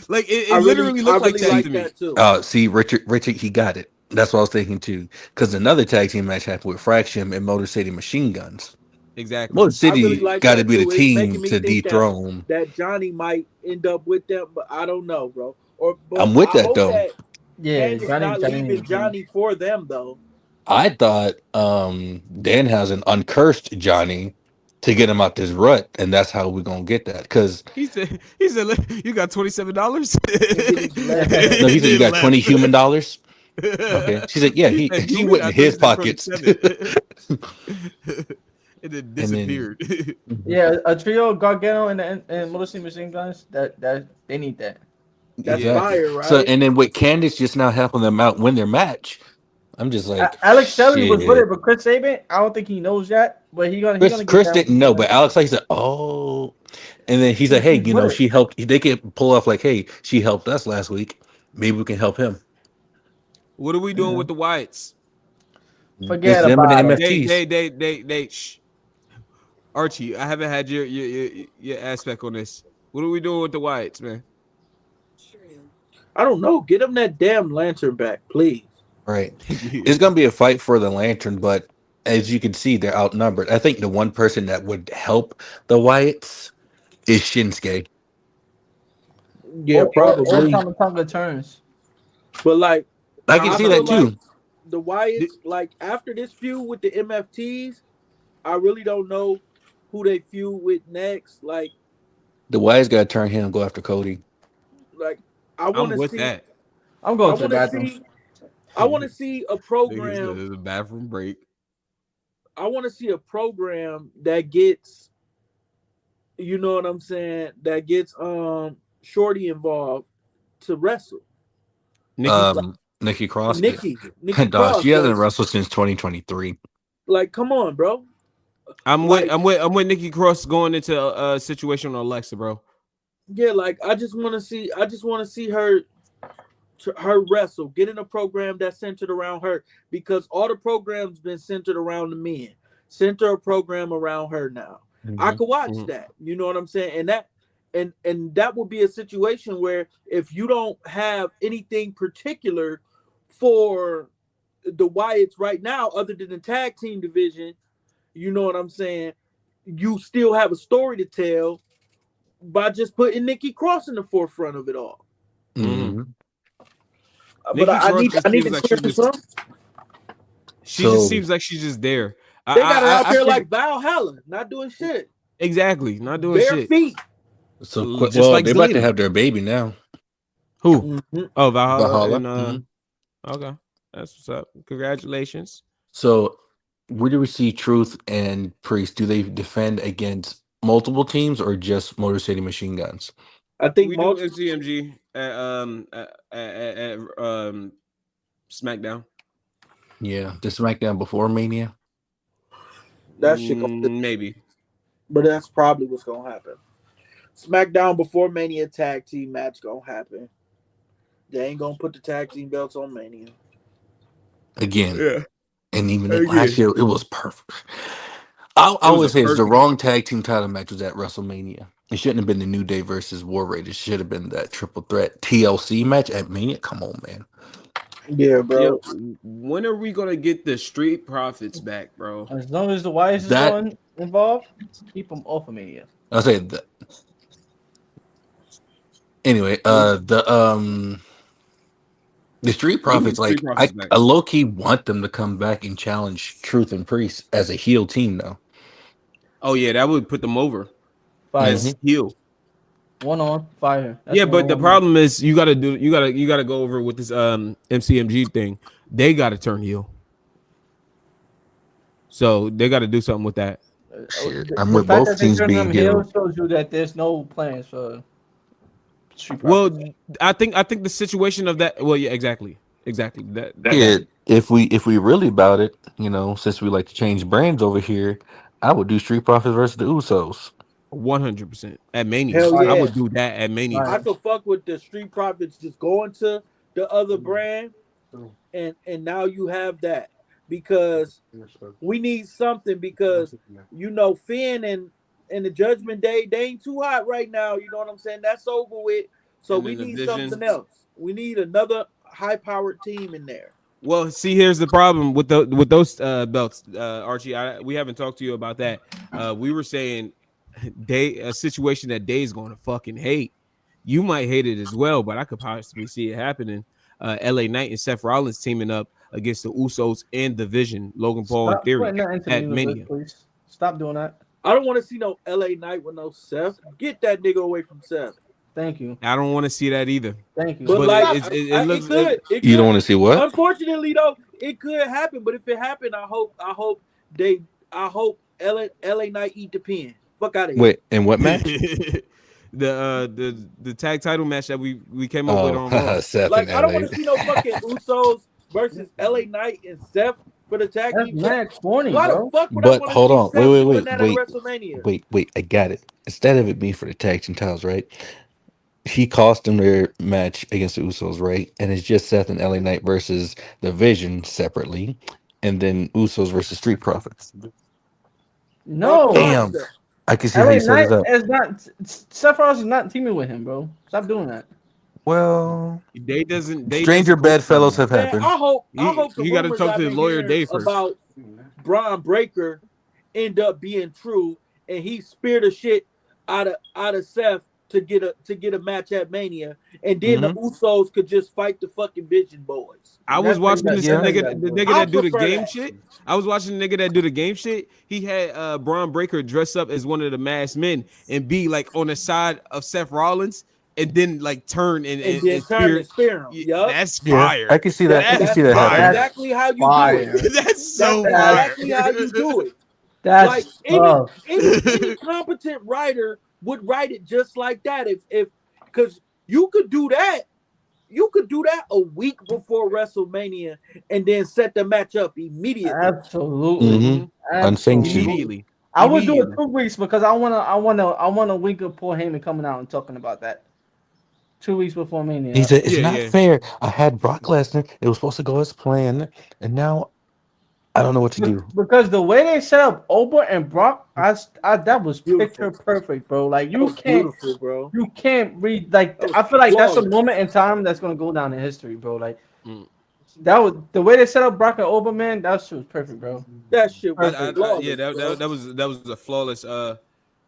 Like it literally I looked like really that See, to like me. that too. see, Richard, he got it. That's what I was thinking too. Because another tag team match happened with Fraction and Motor City Machine Guns. Exactly. Motor I really City like got to that be the too. It's team making me to think that dethrone. Johnny might end up with them, but I don't know, bro. But I'm with I that hope though. that Yeah, Kang is not Johnny leaving needs to. Johnny for them though. I thought Danhausen uncursed Johnny to get him out this rut, and that's how we're gonna get that. Because He said you got $27 And then he left. no, he and said you then got left. 20 human dollars. Okay, she said, yeah, A he human? went in I thought he his said pockets, 27. And then and then disappeared. Yeah, a trio Gargano and Melissa Machine Guns that they need that. That's Yeah. exactly. fire, So, right? and then with Candice just now helping them out win their match, I'm just like, Alex Shelley was with it, shit. but Chris Sabin, I don't think he knows yet. But he Chris gonna get Chris down with didn't the know, plan. but Alex like he said, oh, and then he said, hey, He's with it. she helped. They could pull off like, hey, she helped us last week. Maybe we can help him. What are we doing with the Wyatts? Forget It's them and the about it. They MFTs. they they they they shh. Archie, I haven't had your aspect on this. What are we doing with the Wyatts, man? I don't know. Get him that damn lantern back, please. Right. It's gonna be a fight for the lantern, but as you can see, they're outnumbered. I think the one person that would help the Wyatts is Shinsuke. Yeah, Or probably. Tonga turns. But like, I can I see feel that like too. the Wyatts, like after this feud with the MFTs, I really don't know who they feud with next. The Wyatts gotta turn here and go after Cody. Like I want I'm to with see. that. I'm I going to the want to bathroom. see. I want to see a Niggas, program. the bathroom break. I want to see a program that gets, you know what I'm saying, that gets Shorty involved to wrestle. Nikki, Nikki Cross. Nikki Dog, Cross, she hasn't because wrestled since 2023. like, come on, bro. I'm with Like, I'm with Nikki Cross going into a situation on Alexa, bro. yeah, like I just want to see her wrestle, get in a program that's centered around her because all the programs been centered around the men. Center a program around her now. I Mhm. could watch Mhm. that. You know what I'm saying? And that would be a situation where if you don't have anything particular for the Wyatts right now, other than the tag team division, you know what I'm saying? You still have a story to tell by just putting Nikki Cross in the forefront of it all. Mhm. Mhm. But Nikki Cross I just need seems to like clear she this just up. she just So, seems like she's just there. I They got her out I, I there figured like Valhalla, not doing shit. exactly not doing Bare shit. feet. Just well, like they're about to Zelina. have their baby now. Who? Mhm. Oh, Valhalla Valhalla. and Mhm. okay, that's what's up. Congratulations. So, where do we see Truth and Priest? Do they defend against multiple teams or just Motor City Machine Guns? I think We do multiple. MCMG at SmackDown. Yeah, the SmackDown before Mania. That shit gonna, Maybe. but that's probably what's gonna happen. SmackDown before Mania tag team match gonna happen. They ain't gonna put the tag team belts on Mania. Again, Yeah. and even last Again, year, it was perfect. I it was a always say it's the perfect. wrong tag team title match was at WrestleMania. It shouldn't have been the New Day versus War Raiders. It should have been that triple threat TLC match at Mania. Come on, man. Yeah, Yeah. bro. When are we gonna get the Street Profits back, bro? As long as the Wyatts is That going involved, keep them off of me. I'll say that anyway. The Street We need Profits, Street like I Profits back. low key want them to come back and challenge Truth and Priest as a heel team, though. Oh yeah, that would put them over Fire. Hmm. as heel. One on fire. That's Yeah, one but on the one match. problem is you gotta go over with this MCMG thing. They gotta turn heel. So they gotta do something with that. Shit, The, I'm the with fact both that they teams turn being them heel heel. shows you that there's no plans for Street Profits. Well, I think the situation of that. Well, yeah, exactly. That Yeah, if we really about it, since we like to change brands over here, I would do Street Profits versus the Usos. 100% at Mania. Hell I Fire. yeah. would do that at Mania. I Fire. could fuck with the Street Profits just going to the other brand, and now you have that because we need something because Finn and the Judgment Day, they ain't too hot right now. You know what I'm saying? That's over with. So And we then the need something Vision. else. We need another high powered team in there. Well, see, here's the problem with those belts, Archie. We haven't talked to you about that. We were saying a situation that Day's going to fucking hate. You might hate it as well, but I could possibly see it happening. LA Knight and Seth Rollins teaming up against the Usos and the Vision, Logan Paul and Stop Theory putting that into the at universe, Mania. please. Stop doing that. I don't want to see no LA Knight with no Seth. Get that nigga away from Seth. Thank you. I don't want to see that either. Thank you. But But like, it looks it could, it You don't could. want to see what? Unfortunately, though, it could happen. But if it happened, I hope LA Knight eat the pin. Fuck out of here. Wait, and what match? the tag title match that we came up with Oh, on Raw. Seth and Like, I don't want LA. to see no fucking Usos versus LA Knight and Seth for the tag That's team. mad corny, Why the bro. fuck would I But want to hold see on, wait, Seth wait, doing wait, that at wait, WrestleMania? wait. I got it. Instead of it being for the tag team titles, right? He cost them their match against the Usos, right? And it's just Seth and LA Knight versus the Vision separately, and then Usos versus Street Profits. Off the No, Damn, roster. I can see how LA you set Knight this up. is not. Seth Rollins is not teaming with him, bro. Stop doing that. Well, They stranger doesn't co-sign bedfellows him. have Man, happened. I hope the He got to rumors talk I've to his been lawyer hearing Dave first. about Braun Breaker end up being true, and he speared the shit out of Seth to get a match at Mania, and then the Hmm. Usos could just fight the fucking Vision Boys. I was That's how you watching got. this That's Yeah. how you nigga, got to the do it. nigga I that do the prefer game that. shit. I was watching the nigga that do the game shit. He had Braun Breaker dress up as one of the masked men and be like on the side of Seth Rollins and then like turn And then and turn spear. and spear him. Yeah, Yup. that's Yeah, I fire. can see that. I That can That's see that's that that's happening. fire. That's exactly how you do it. fire. That's That's so That's fire. exactly how you do it. Like that's any tough. any any competent writer would write it just like that. If because you could do that a week before WrestleMania and then set the match up immediately. Absolutely, Hmm. hmm Unsanctioned. absolutely. Immediately. I would do it Immediately. 2 weeks because I want a week of Paul Heyman coming out and talking about that. 2 weeks before He Mania. said, "It's Yeah, not yeah. fair. I had Brock Lesnar. It was supposed to go as planned, and now I don't know what to do." Because the way they set up Oba and Brock, that was picture Beautiful. perfect, bro. Like That was beautiful, bro. you can't read like That was I feel like that's a flawless. moment in time that's gonna go down in history, bro. Like Mm. that was the way they set up Brock and Oba, man. That shit was perfect, bro. That shit was Perfect. Yeah, flawless, bro. that was a flawless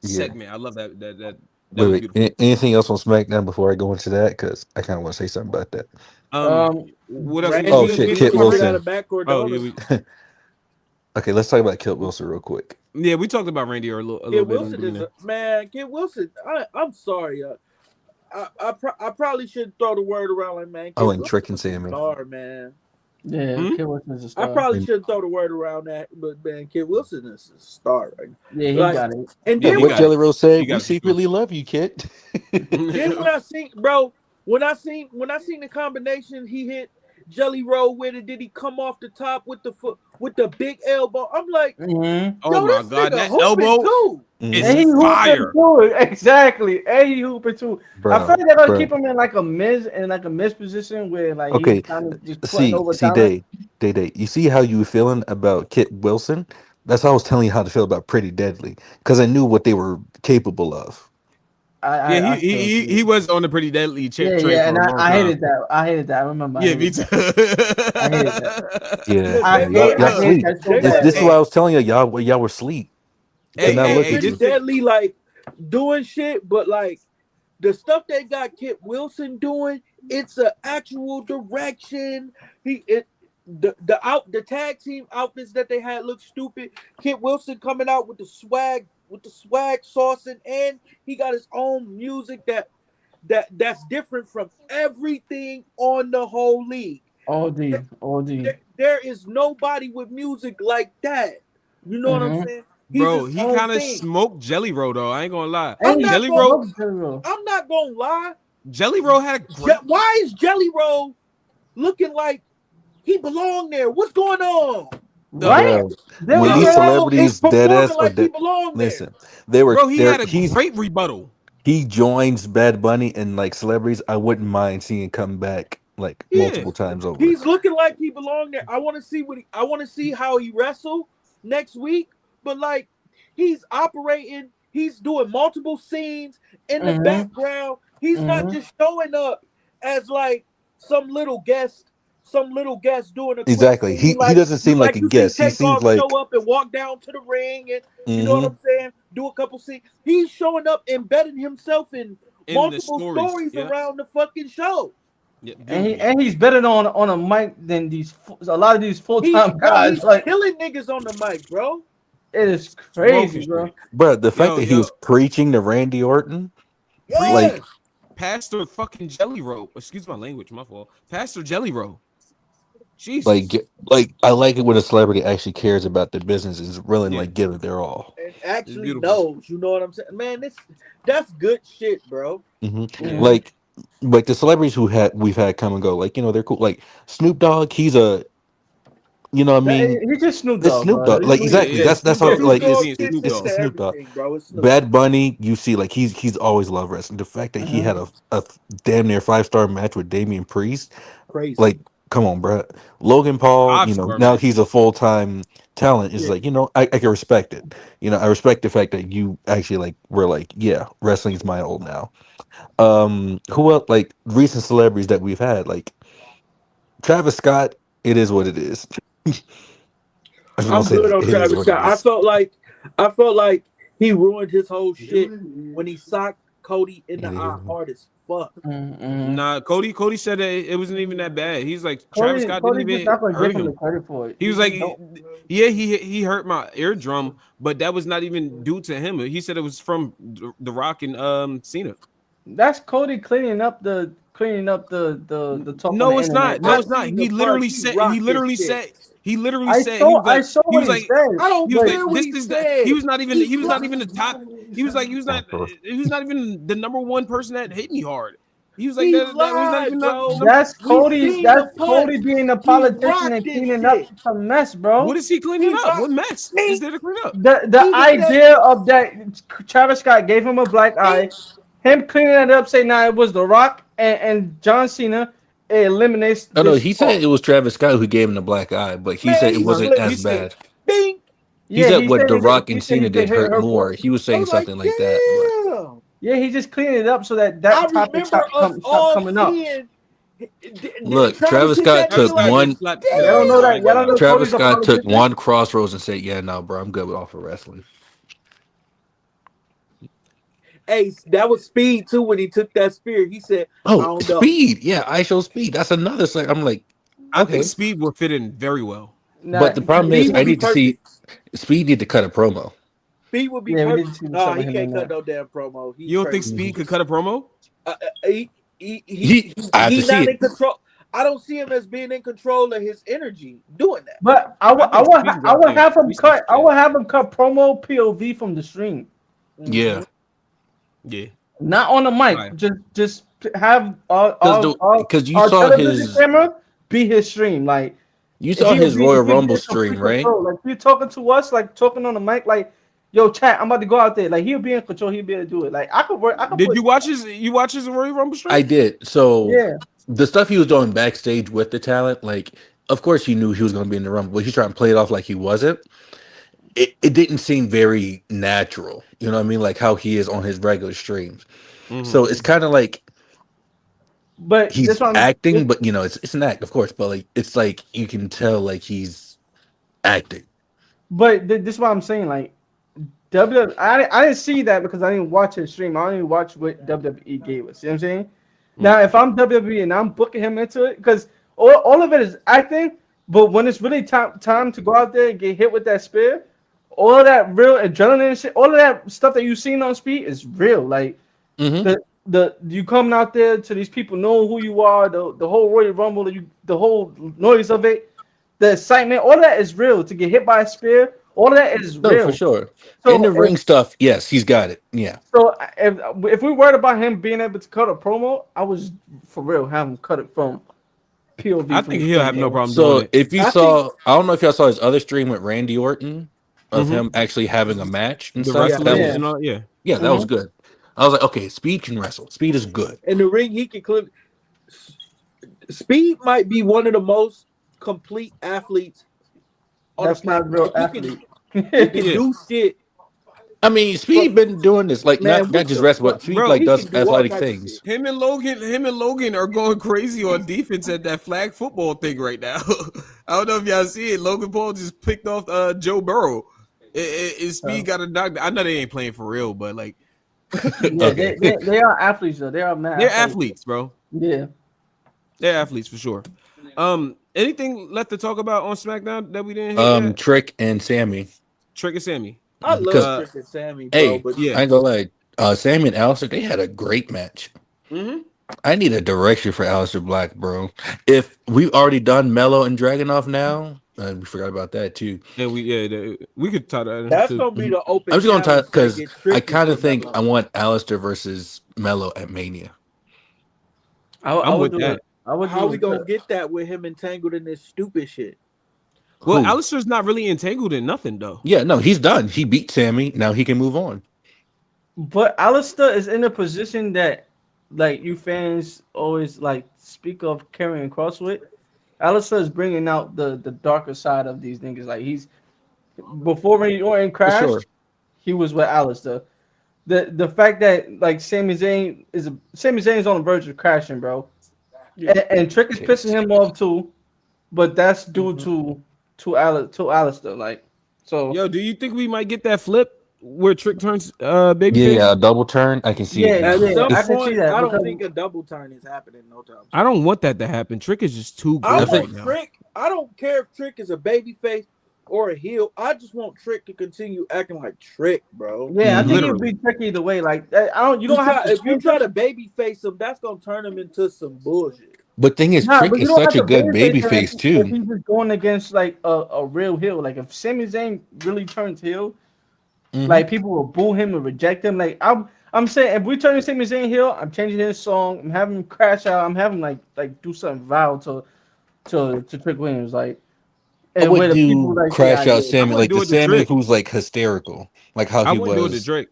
Yeah. segment. I love that Wait, was wait. beautiful. Anything else on SmackDown before I go into that? Because I kind of want to say something about that. Um, Um, what else? Oh Randy shit, beat Kit the shit out Wilson. of Matt Oh yeah, Cardona. Okay, let's talk about Kit Wilson real quick. we talked about Randy a little Kid bit in the Wilson is beginning. a man. Kid Wilson. I'm sorry. I probably shouldn't throw the word around like man. Oh, Kid and Trick and Wilson's a Sammy. star, man. yeah, Hmm? Kid Wilson is a I star. probably And shouldn't throw the word around that, but man, Kid Wilson is a star right now. Yeah, he Like, got it. and Yeah, then he what when got I it. Jelly Roll He said, got "We it for sure. secretly love you, Kit." then when I seen bro, when I seen the combination he hit Jelly Roll with it, did he come off the top with the foot with the big elbow? I'm like, Mm-hmm. Oh yo, my this god, nigga that hooping elbow too. is And Hmm. he hooping fire. too. Exactly. And he hooping too. I feel Bro, like they're gonna bro. keep him in like a miz position where like he's Okay, kind of just putting see, over see, talent. Day. You see how you were feeling about Kit Wilson? That's how I was telling you how to feel about Pretty Deadly because I knew what they were capable of. Yeah, I feel he you. was on the pretty deadly Yeah, train yeah, for and a I, long I time. hated that. I hated that. I remember I Yeah, me hated too. that. I hated that. Yeah, Look, I yeah, they hate look, y'all I look, hated sleep. that so they This let bad, this is why I bro. was telling you, y'all were sleep to they not let look Hey, at Pretty you. just Deadly like doing shit, but like the stuff they got Kit Wilson doing, it's an actual direction. He it the tag team outfits that they had look stupid. Kit Wilson coming out with the swag saucing, and he got his own music that's different from everything on the whole league. OD, OD. There is nobody with music like that. You know what I'm Mm-hmm. saying? He's bro, his he own kind of thing. smoked Jelly Roll though. I ain't gonna lie. I'm And he not Jelly going. Roll, smoked Zero. I'm not gonna lie. Jelly Roll had a great. Why is Jelly Roll looking like he belonged there? What's going on? Right? Bro, They when were Jelly these saying Roll is celebrities dead performing ass or like he dead, belonged there. listen, they were Bro, he there. had a great rebuttal. He joins Bad Bunny and like celebrities. I wouldn't mind seeing come back like Yeah, multiple times over. He's looking like he belonged there. I want to see how he wrestle next week. But like he's operating, he's doing multiple scenes in the mm-hmm, background. He's not mm-hmm. just showing up as like some little guest, some little guest doing a quick Exactly. scene. He Like doesn't seem like a you see guest. He seems Takeoff show like up and walk down to the ring, and you know what hmm I'm saying. Do a couple scenes. He's showing up, embedding himself in in the multiple stories. stories Yeah, around the fucking show. yeah, And beautiful. he's better on a mic than a lot of these full time guys. He's Like killing niggas on the mic, bro. it is Smoking crazy, bro. shit. bro, the fact Yo, that he yo, was preaching to Randy Orton, Yeah. like Pastor fucking Jelly Roll. Excuse my language, my fault. Pastor Jelly Roll. like Jesus, like I like it when a celebrity actually cares about the business and is willing to yeah, like give it their all. And it's actually beautiful. knows, you know what I'm saying? Man, that's good shit, bro. Hmm. Yeah, Mm-hmm. Like the celebrities we've had come and go, like they're cool. Like Snoop Dogg, he's a I mean, He's just Snoop it's Dogg, Snoop bro. Dogg. He's Like yeah, Snoop, exactly. yeah. yeah. That's Snoop how Dogg Snoop is like is Dogg being fits Snoop it's into Dogg. Snoop Dogg. everything, bro. It's Snoop. Bad Bunny, you see, like he's always loved wrestling. The fact that he Mm-hmm. had a damn near 5-star match with Damian Priest, Crazy. like come on, bro. Logan Paul, 5-star now match. he's a full time talent. Is Yeah. like, I can respect it. I respect the fact that you actually like were like, yeah, wrestling is my old now. Who else? Like recent celebrities that we've had, like Travis Scott. It is what it is. I'm just gonna I'm say good that on it is Travis what it Scott. is. I felt like he ruined his whole shit when he socked Cody in the It eye is. hard as fuck. Mm-mm. Nah, Cody said that it wasn't even that bad. He's like Travis Cody, Scott didn't Cody just even not gonna hurt give him the him. credit for it. He He was like, just don't. yeah, he hurt my eardrum, but that was not even due to him. He said it was from The Rock and Cena. That's Cody cleaning up the talk on the No, it's internet. not. No, I But it's not. seen the part he He rocked his literally shit. said he literally I said saw I saw he what was he like said, I don't he was but like care what this he is the he said. was not even He he was not rocked. even the top. He was like he was not even the number one person that hit me hard. He was like He that was not lied, even bro. number. We seen That's the punch. Cody being a He politician rocked and this cleaning up shit. some mess, What bro. is he cleaning He up? What rocked. mess is He, there to clean up? The he was that. idea of that Travis Scott gave him a black He, eye, him cleaning it up, saying nah, it was The Rock and John Cena, it eliminates Oh no, this he said fault. it was Travis Scott who gave him the black eye, but he man, said it he No. wasn't slipped. as He said bad. Bing. He Yeah, said he what said The Rock he and said he Cena could did hit hurt her more. for. He was I saying was like, something like that, but damn. Yeah, he just cleaned it up so that I that topic remember us stop all coming up. seeing. look, Travis Travis hit Scott that Travis knee took Scott like, did one. slap the shit Y'all out of don't him know though. I that. ain't Y'all gonna don't lie. know Travis Cody's a Scott took politician. one crossroads and said, "Yeah, no, bro, I'm good off of wrestling." hey, that was speed too when he took that spear. He said, I Oh, don't know. speed, yeah, I show speed. That's another thing. I'm like, I think okay, Speed will fit in very well. Nah, but the problem is, Speed I would be need to see perfect. Speed need to cut a promo. Speed would be yeah, we perfect. didn't see Nah, some he of him in can't cut there. no damn promo. He's You don't think crazy. Speed could cut a promo? Uh, uh, he, he, he, He, he, I have to he see not it. in control. I don't see him as being in control of his energy doing that. But I think Speed can go I out would there and have him grease some cut. I shit. would have him cut promo POV from the stream, Hmm. Yeah, Yeah. not on the mic. Right. Just have because the because you our saw television his camera be his stream. Like you saw his Royal he'll be Rumble in stream, complete right? control. Like you talking to us, like talking on the mic, like yo, chat, I'm about to go out there. Like he'll be in control. He'll be able to do it. Like I could work. I could Did put. you watch his Royal Rumble I stream? did. So Yeah, the stuff he was doing backstage with the talent, like, of course he knew he was going to be in the Rumble, but he's trying to play it off like he wasn't. It didn't seem very natural. You know what I mean? Like how he is on his regular streams. Mm-hmm. So it's kind of like but he's this one. acting, but it's an act, of course, but like it's like you can tell like he's acting. This is what I'm saying. Like I didn't see that because I didn't watch his stream. I only watched what WWE gave us. You know what I'm saying? Now, if I'm WWE and I'm booking him into it, because all of it is acting, but when it's really time to go out there and get hit with that spear, all of that real adrenaline and shit, all of that stuff that you've seen on Speed is real. Like Hmm. the you coming out there to these people know who you are, the whole Royal Rumble, the whole noise of it, the excitement, all that is real. To get hit by a spear, all of that is No, for real. sure. In the So ring stuff, yes, he's got it. Yeah. So if we worried about him being able to cut a promo, I was for real have him cut it from I POV from think the he'll stream, have no bro. problem doing So it. if you I think, saw, I don't know if y'all saw his other stream with Randy Orton of Mm-hmm. him actually having a match and The stuff. yeah, That wrestling Yeah. was and all, yeah. that was Hmm. good. I was like, okay, Speed can wrestle. Speed is good. in the ring, he can clip. Speed might be one of the most complete athletes on the That's not planet. a real Like athlete. he can Yeah. do shit. I mean, But Speed been doing this like man, not what just the wrestling, fuck? but Speed Bro, like He does can do all athletic types of shit. things. Him and Logan are going crazy on defense at that flag football thing right now. I don't know if y'all see it. Logan Paul just picked off Joe Burrow. Speed So, got a knock. I know they ain't playing for real, but like yeah, Okay. they are athletes though. They are mad they're athletic. athletes, bro. Yeah. They're athletes for sure. Anything left to talk about on SmackDown that we didn't hit yet? Trick and Sammy. Trick and Sammy. I love Because Uh, Trick and Sammy, bro. hey, But yeah. I ain't gonna lie, Sammy and Alistair, they had a great match. Mm-hmm. I need a direction for Alistair Black, bro. If we've already done Mello and Dragonoff now, we forgot about that too. We could talk that that's too. gonna be Mhm. the I'm open just gonna talk challenge to because get I tricky kind for of think I Melo. want Alistair versus Mello at Mania. I I'm would with do that. it. I would How do we it. gonna get that with him entangled in this stupid shit? Well, Who? Alistair's not really entangled in nothing though. Yeah, no, he's done. He beat Sammy. Now he can move on. But Alistair is in a position that like you fans always like speak of carrying cross with. Alistair is bringing out the darker side of these niggas. Like he's before Randy Orton For sure. crashed, he was with Alistair. The fact that like Sami Zayn's on the verge of crashing, bro, Yeah. and Trick is pissing Case. him off too, but that's due Mhm. to Alistair. Like so, Yo, do you think we might get that flip where Trick turns Yeah, babyface? a double turn. I can see it yeah, now. At yeah, some I If can see point, that I don't because think a double turn is happening no time I soon. don't want that to happen. Trick is just too I I good think right want now. Trick. I don't care if Trick is a baby face or a heel. I just want Trick to continue acting like Trick, bro. yeah, I think it would Literally. be tricky either way. Like I don't, you don't have to If you change try him. to baby face him, that's gonna turn him into some bullshit. but thing is, Nah, Trick but you is don't such have a to good babyface baby him face if too. he's just going against like a real heel. Like if Sami Zayn really turns heel, Hmm. like people will boo him and reject him. Like I'm saying, if we turn Sami Zayn heel, I'm changing his song. I'm having him crash out. I'm having like do something vile to Trick Williams. Like I and where would the people do like say, crash out yeah, I Sammy, wouldn't like do the it to Sammy Trick. who's like hysterical, like how I he wouldn't do it to was. Drake.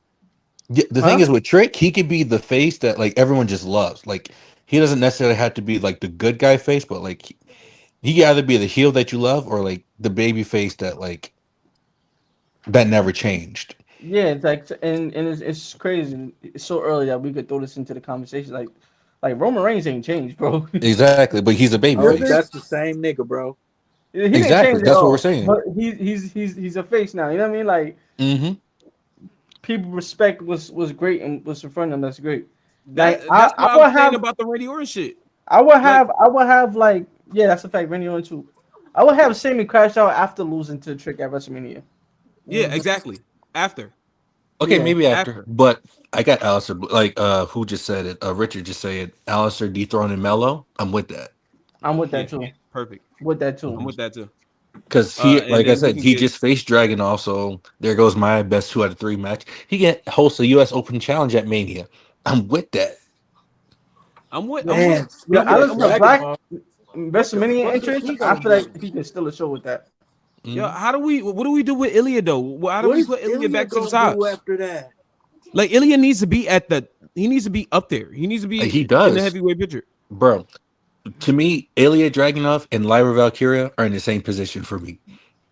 Yeah, the thing huh? is with Trick, he could be the face that like everyone just loves. Like he doesn't necessarily have to be like the good guy face, but like he can either be the heel that you love or like the baby face that like that never changed. Yeah, it's like and it's crazy. It's so early that we could throw this into the conversation. Like Roman Reigns ain't changed, bro. Exactly, but he's a baby You know what Nope, I'm saying? face. that's the same nigga, bro. He didn't Exactly, change at that's what we're all. saying. But he's a face now. You know what I mean? Like Hmm. people respect was great and was in front of him. That's great. Like That's what I'm saying about the Randy Orton shit. Like, I would have like yeah, that's a fact. Randy Orton too. I would have Sammy crash out after losing to Trick at WrestleMania. yeah, Mhm. exactly. After. Okay, Yeah, maybe after, After. but I got Alistair. Like, who just said it? Richard just said it. Alistair dethroning Mello. I'm with that I'm with that Yeah. too. Perfect. With that I'm too. with that too. because he, And like I then we said, can he get just faced Dragon. Also, there goes my best 2 out of 3 match. He can host a U.S. Open Challenge at Mania. I'm with that. I'm with I'm with Man, Yeah, I'm speaking with of I'm Alistair with Dragon, Black what the WrestleMania fuck is entrance. he gonna After that, do? he can still a show with that. Yo, Mhm. how do we what do we do with Ilya though? How do What we is put Ilya Ilya back to the gonna top? do after that? Like Ilya needs to be he needs to be up there. He needs to He be in the does, heavyweight picture. bro. To me, Ilya Dragunov and Lyra Valkyria are in the same position for me.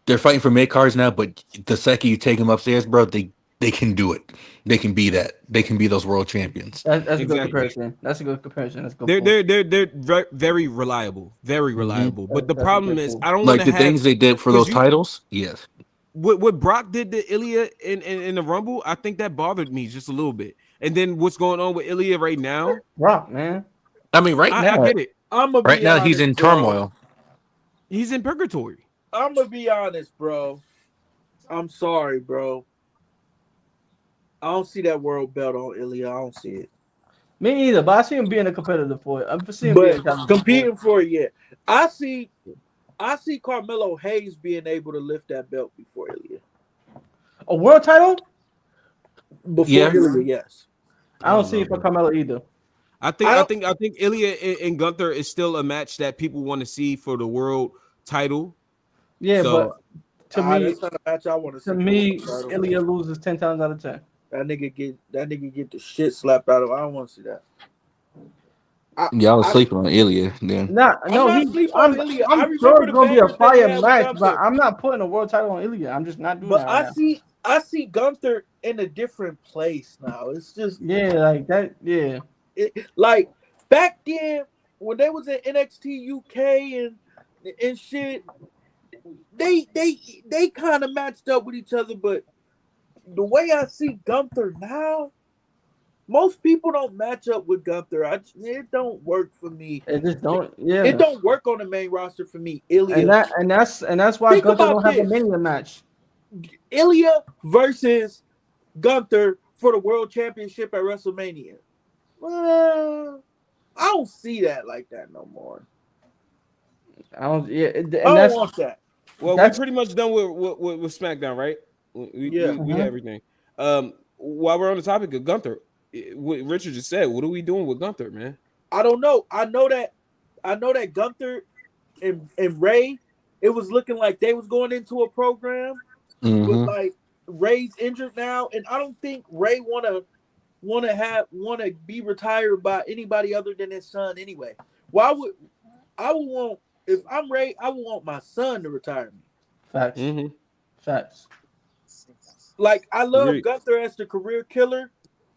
They're fighting for mid cards now, but the second you take them upstairs, bro, they can do it. They can be that. They can be those world champions. That's a good Exactly. comparison. That's a good comparison. That's a good They're point. they're they're they're very reliable, very Hmm. reliable. But the That's a problem good is, point. I don't want Like to the have things they did for because those you titles. Yes. what Brock did to Ilya in the Rumble. I think that bothered me just a little bit. And then what's going on with Ilya right now? Rock, man. I mean, I get it. I'm gonna right be now he's honest, in bro. turmoil. He's in purgatory. I'm gonna be honest, bro. I'm sorry, bro. I don't see that world belt on Ilya. I don't see it. Me either, but I see him being a competitor for it. I'm seeing him being But a challenger for it. competing for it, yeah. I see Carmelo Hayes being able to lift that belt before Ilya. A world title? Before Yeah. Ilya, yes. I don't see it for bro. Carmelo either. I I don't. think Ilya and Gunther is still a match that people want to see for the world title. Yeah, but So to me, That's not a match I want to see for the world title. Ilya loses 10 times out of 10. That nigga get the shit slapped out of him. I don't want to see that. I, Yeah, I was I sleeping on Ilya then. Nah, I'm no, not sleep on Ilya. I I'm sure remember it's the gonna be a bangers that he fire had with match, but Gunther. I'm not putting a world title on Ilya. I'm just not doing But that right now. I see Gunther in a different place now. It's just Yeah, like that. Yeah, like back then when they was in NXT UK and shit, they kind of matched up with each other. But the way I see Gunther now, most people don't match up with Gunther. It don't work for me. it just don't. It Yeah, don't work on the main roster for me. and Ilya. that's why Think Gunther about don't have a this. mania match. Ilya versus Gunther for the world championship at WrestleMania. Well, I don't see that like that no more. I don't. Yeah, and I don't that's want that. well, we that's. pretty much done with SmackDown, right? Yeah. We had everything. While we're on the topic of Gunther, what Richard just said, what are we doing with Gunther, man? I don't know. I know that Gunther and Ray, it was looking like they was going into a program, but Hmm. like Ray's injured now, and I don't think Ray wanna be retired by anybody other than his son anyway. Why would I would want if I'm Ray, I want my son to retire me. Facts. Mm-hmm. Facts. Like I love Agreed. Gunther as the career killer,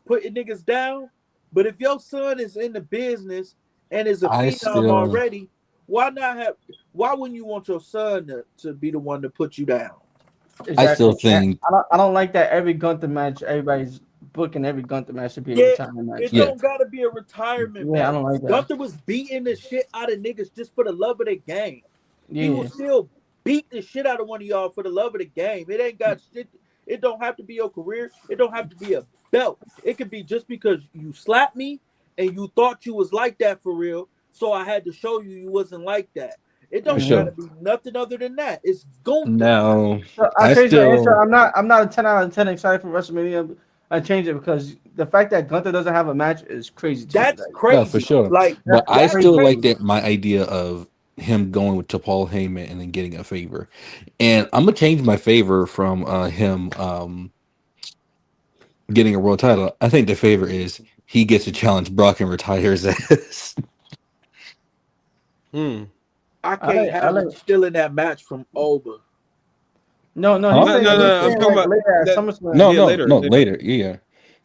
putting niggas down. But if your son is in the business and is a I phenom still, already, why not have? Why wouldn't you want your son to be the one to put you down? I still Exactly. think, I don't like that every Gunther match, everybody's booking every Gunther match should be a Yeah, retirement match. it yeah, don't gotta be a retirement Yeah, I match. don't like that. Gunther was beating the shit out of niggas just for the love of the game. He will Yeah. still beat the shit out of one of y'all for the love of the game. It ain't got shit. It don't have to be your career. It don't have to be a belt. It could be just because you slapped me and you thought you was like that for real. So I had to show you you wasn't like that. It for don't Mhm. gotta sure. be nothing other than that. It's Gunther. Now, So I I changed my answer. still, I'm not a 10 out of 10 excited for WrestleMania. I changed it because the fact that Gunther doesn't have a match is crazy to me. That's Like, no, for crazy. sure. Like But that's I that's crazy still to like me. crazy. that my idea of him going to Paul Heyman and then getting a favor. And I'm gonna change my favor from him getting a world title. I think the favor is he gets to challenge Brock and retire his ass. Hmm. I can't I have like him still in that match from Oba. no, Huh? No, no, he's no. I'm saying talking like about later at that. SummerSlam. No, Yeah, no, later, no. later. Later, yeah.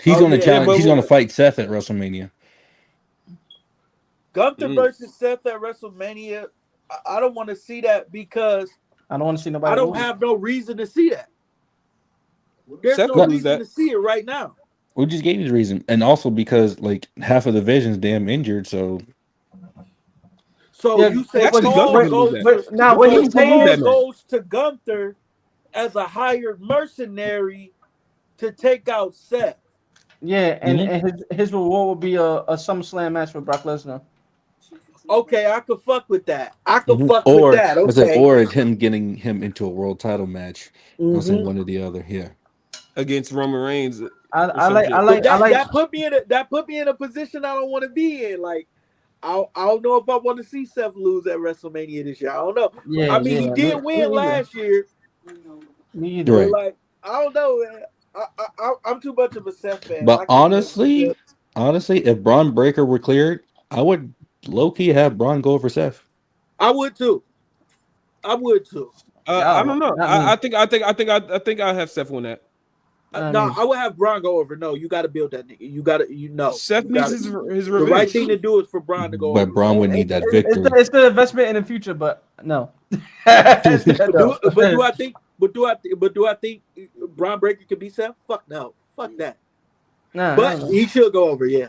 He's Oh going to yeah, Yeah, challenge. but He's going to fight Seth at WrestleMania. Gunther mm, versus Seth at WrestleMania. I don't want to see that because I don't want to see I nobody don't lose. have no reason to see that. There's Seth no could No, lose reason that. to see it right now. we just gave you the reason, and also because like half of the division's damn injured. So So Yeah, you say Actually, Gunther Paul could lose goes that. to now what Gunther so he's could lose Paul that saying, match. goes to Gunther as a hired mercenary to take out Seth. yeah, mhm. and his reward will be a SummerSlam match with Brock Lesnar. Okay, I could fuck with that. I could Mhm. fuck with Or that. I say, Okay. or it's him getting him into a world title match. I'm saying hmm one or the other. Yeah. Against Roman Reigns or I some like shit. But I like that put me in a position I don't want to be in. Like I don't know if I want to see Seth lose at WrestleMania this year. I don't know. yeah, I mean, he yeah, did me win either. last year, Me either. but Right. like I don't know, man. I'm too much of a Seth fan. But I can't mess with Seth. honestly, if Braun Breaker were cleared, I would low key have Braun go over Seth. I would too. I would too. I don't know. Not me. I think I have Seth on that. Not No, me. I would have Braun go over. No, you got to build that nigga. You know, Seth you needs got his to. The right revenge. thing to do is for Braun to go But over. Braun would It, need that it's victory. it's the investment in the future, but no. But No. do I think? But do I think Braun Breaker could be Seth? Fuck no. Fuck that. Nah, I But don't know. he should go over. Yeah.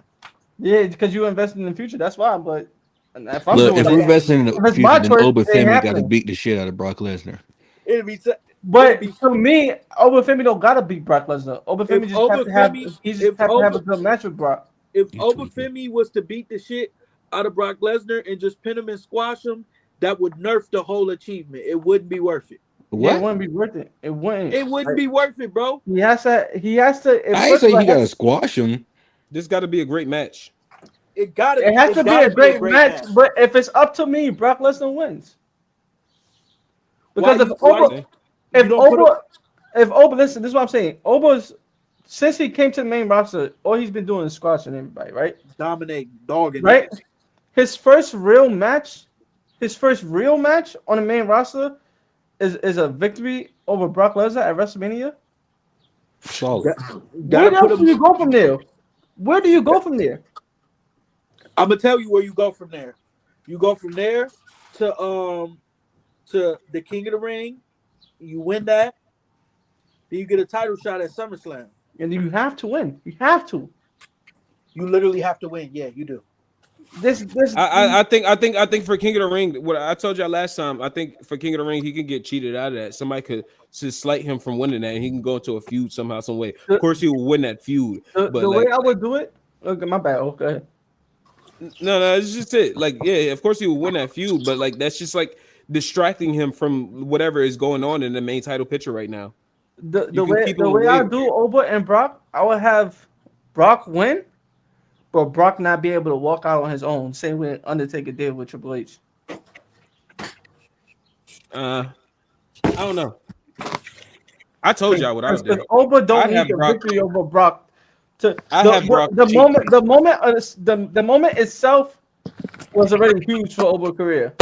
Yeah, because you invested in the future. That's why. But if I'm Look, doing if it, we're investing in the if it's future, my then choice, Oba it ain't family got to happening. beat the shit out of Brock Lesnar. It'd be. It'd But be. for me, Obafemi don't gotta beat Brock Lesnar. Obafemi If just have to have Obafemi, he just if have to have a Oba, good match with Brock. if You tweaking. Obafemi was to beat the shit out of Brock Lesnar and just pin him and squash him, that would nerf the whole achievement. It wouldn't be worth it. Yeah, it What? wouldn't be worth it. It wouldn't. It wouldn't Like, be worth it, bro. he has to. He has to. I ain't First of saying all, he got to squash him. This got to be a great match. It gotta it be. has It to be a gotta be a great great match. match. But if it's up to me, Brock Lesnar wins. Because You don't put him? if Oba, listen, this is what I'm saying. Oba's since he came to the main roster, all he's been doing is squashing everybody, right? Dominate, dogging. Right. His first real match on the main roster is a victory over Brock Lesnar at WrestleMania. Solid. Where else do you go from there? Where do you go from there? I'm gonna tell you where you go from there. You go from there to the King of the Ring. You win that, then you get a title shot at SummerSlam. And you have to win. You have to. You literally have to win. Yeah, you do. This I think for King of the Ring, what I told y'all last time, I think for King of the Ring, he can get cheated out of that. Somebody could just slight him from winning that, and he can go into a feud somehow, some way. Of course, he will win that feud. the But way like, I would do it. Okay, my bad. Okay. no, it's just it. Like, yeah, of course he will win that feud, but like that's just like distracting him from whatever is going on in the main title picture right now. The You can keep him way away. I do Oba and Brock, I would have Brock win, but Brock not be able to walk out on his own. Same way Undertaker did with Triple H. I don't know. I told y'all what I would do. Because Oba don't I'd have need a Brock- victory over Brock. I'd have Brock the cheat. moment the moment itself was already huge for Oba's career.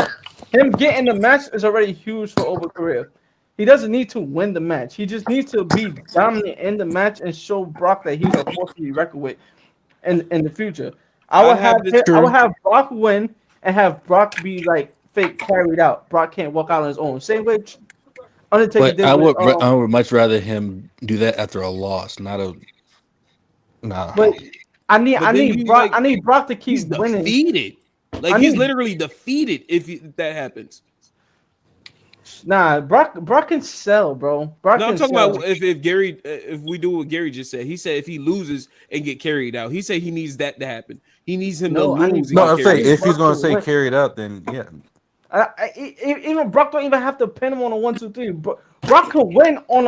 him getting the match is already huge for Oba's career. He doesn't need to win the match. He just needs to be dominant in the match and show Brock that he's a force to be reckoned with in the future. I would have Brock win and have Brock be like fake carried out. Brock can't walk out on his own. Same way Undertaker But did I with would much rather him do that after a loss, not a nah. But I need Brock. like, I need Brock to he's keep winning. defeated. Like he's literally defeated if that happens. Nah, Brock can sell, bro. Brock No, I'm can talking sell. about if Gary, if we do what Gary just said. He said if he loses and get carried out, he said he needs that to happen. He needs him to lose. No, I'm saying if he's Brock going to to say win. carried out, then yeah. Even Brock don't even have to pin him on a 1-2-3. Brock can win on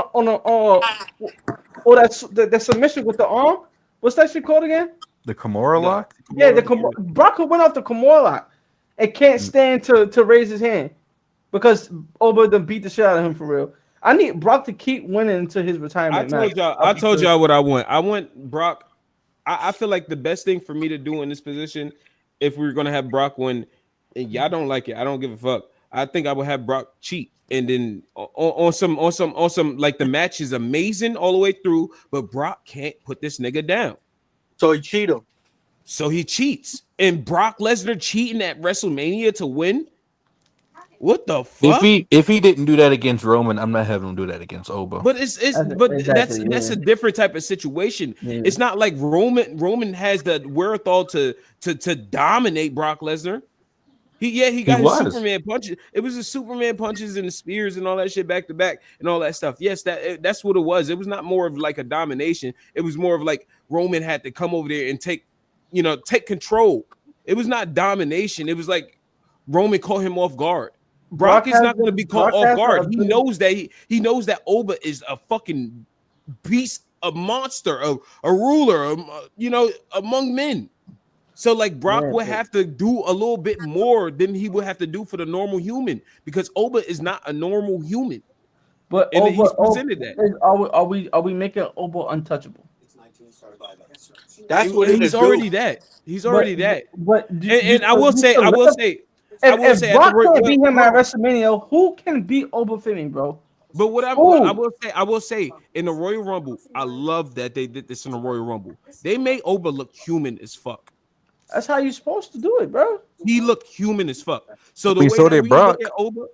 that submission with the arm. What's that shit called again? The Kimura lock? Yeah, Brock could win off the Kimura lock and can't stand to raise his hand because Oba done beat the shit out of him for real. I need Brock to keep winning until his retirement. I told y'all what I want. I want Brock. I feel like the best thing for me to do in this position, if we were gonna have Brock win, and y'all don't like it, I don't give a fuck. I think I would have Brock cheat, and then on some like the match is amazing all the way through, but Brock can't put this nigga down. So he cheat him. So he cheats, and Brock Lesnar cheating at WrestleMania to win. What the fuck? If he didn't do that against Roman, I'm not having him do that against Oba. But that's a different type of situation. Yeah. It's not like Roman has the wherewithal to dominate Brock Lesnar. He got his Superman punches. It was the Superman punches and the spears and all that shit back to back and all that stuff. Yes, that's what it was. It was not more of like a domination. It was more of like Roman had to come over there and take control. It was not domination. It was like Roman caught him off guard. Brock is not going to be caught off guard. He knows that he knows that Oba is a fucking beast, a monster, a ruler, among men. So like Brock would have to do a little bit more than he would have to do for the normal human because Oba is not a normal human. But he's presented that. Are we making Oba untouchable? That's what he's already that. He's already that. But I will say. If Brock can't beat him at WrestleMania, who can beat Oba Femi, bro? But what I will say in the Royal Rumble, I love that they did this in the Royal Rumble. They made Oba look human as fuck. That's how you're supposed to do it, bro. He looked human as fuck. So the way that we look at Oba,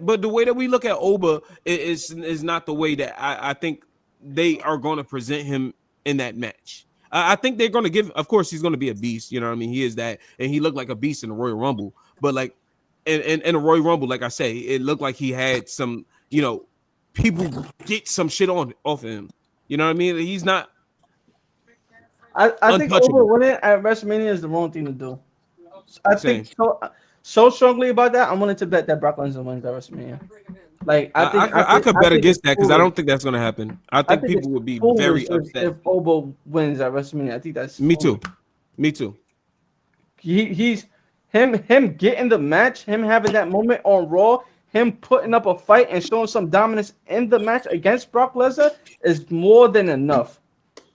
but the way that we look at Oba is not the way that I think they are going to present him in that match. I think they're going to give. Of course, he's going to be a beast. You know what I mean? He is that, and he looked like a beast in the Royal Rumble. But like in the Royal Rumble, like I say, it looked like he had some. People get some shit off of him. You know what I mean? He's not. I think Oba winning at WrestleMania is the wrong thing to do. I think so strongly about that. I'm willing to bet that Brock Lesnar wins at WrestleMania. Like I could bet against that because I don't think that's going to happen. I think people would be very upset if Oba wins at WrestleMania. I think that's me too. He's him getting the match, him having that moment on Raw, him putting up a fight and showing some dominance in the match against Brock Lesnar is more than enough.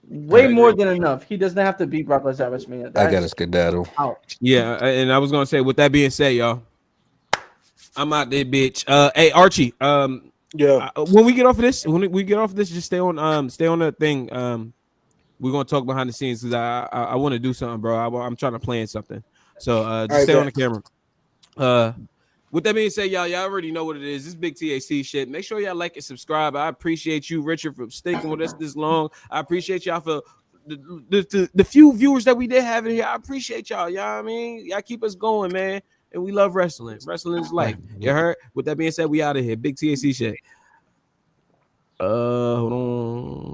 Way more than enough. He doesn't have to beat Brock Lesnar at WrestleMania. I got a skedaddle. Yeah, and I was gonna say, with that being said, y'all, I'm out there, bitch. Hey Archie, when we get off of this, just stay on that thing. We're gonna talk behind the scenes because I want to do something, bro. I'm trying to plan something. So just stay on the camera. With that being said, y'all already know what it is. This big TAC shit. Make sure y'all like and subscribe. I appreciate you, Richard, for sticking with us this long. I appreciate y'all for the few viewers that we did have in here. I appreciate y'all. Y'all know what I mean? Y'all keep us going, man. And we love wrestling. Wrestling is life. You heard? With that being said, we out of here. Big TAC shit. Hold on.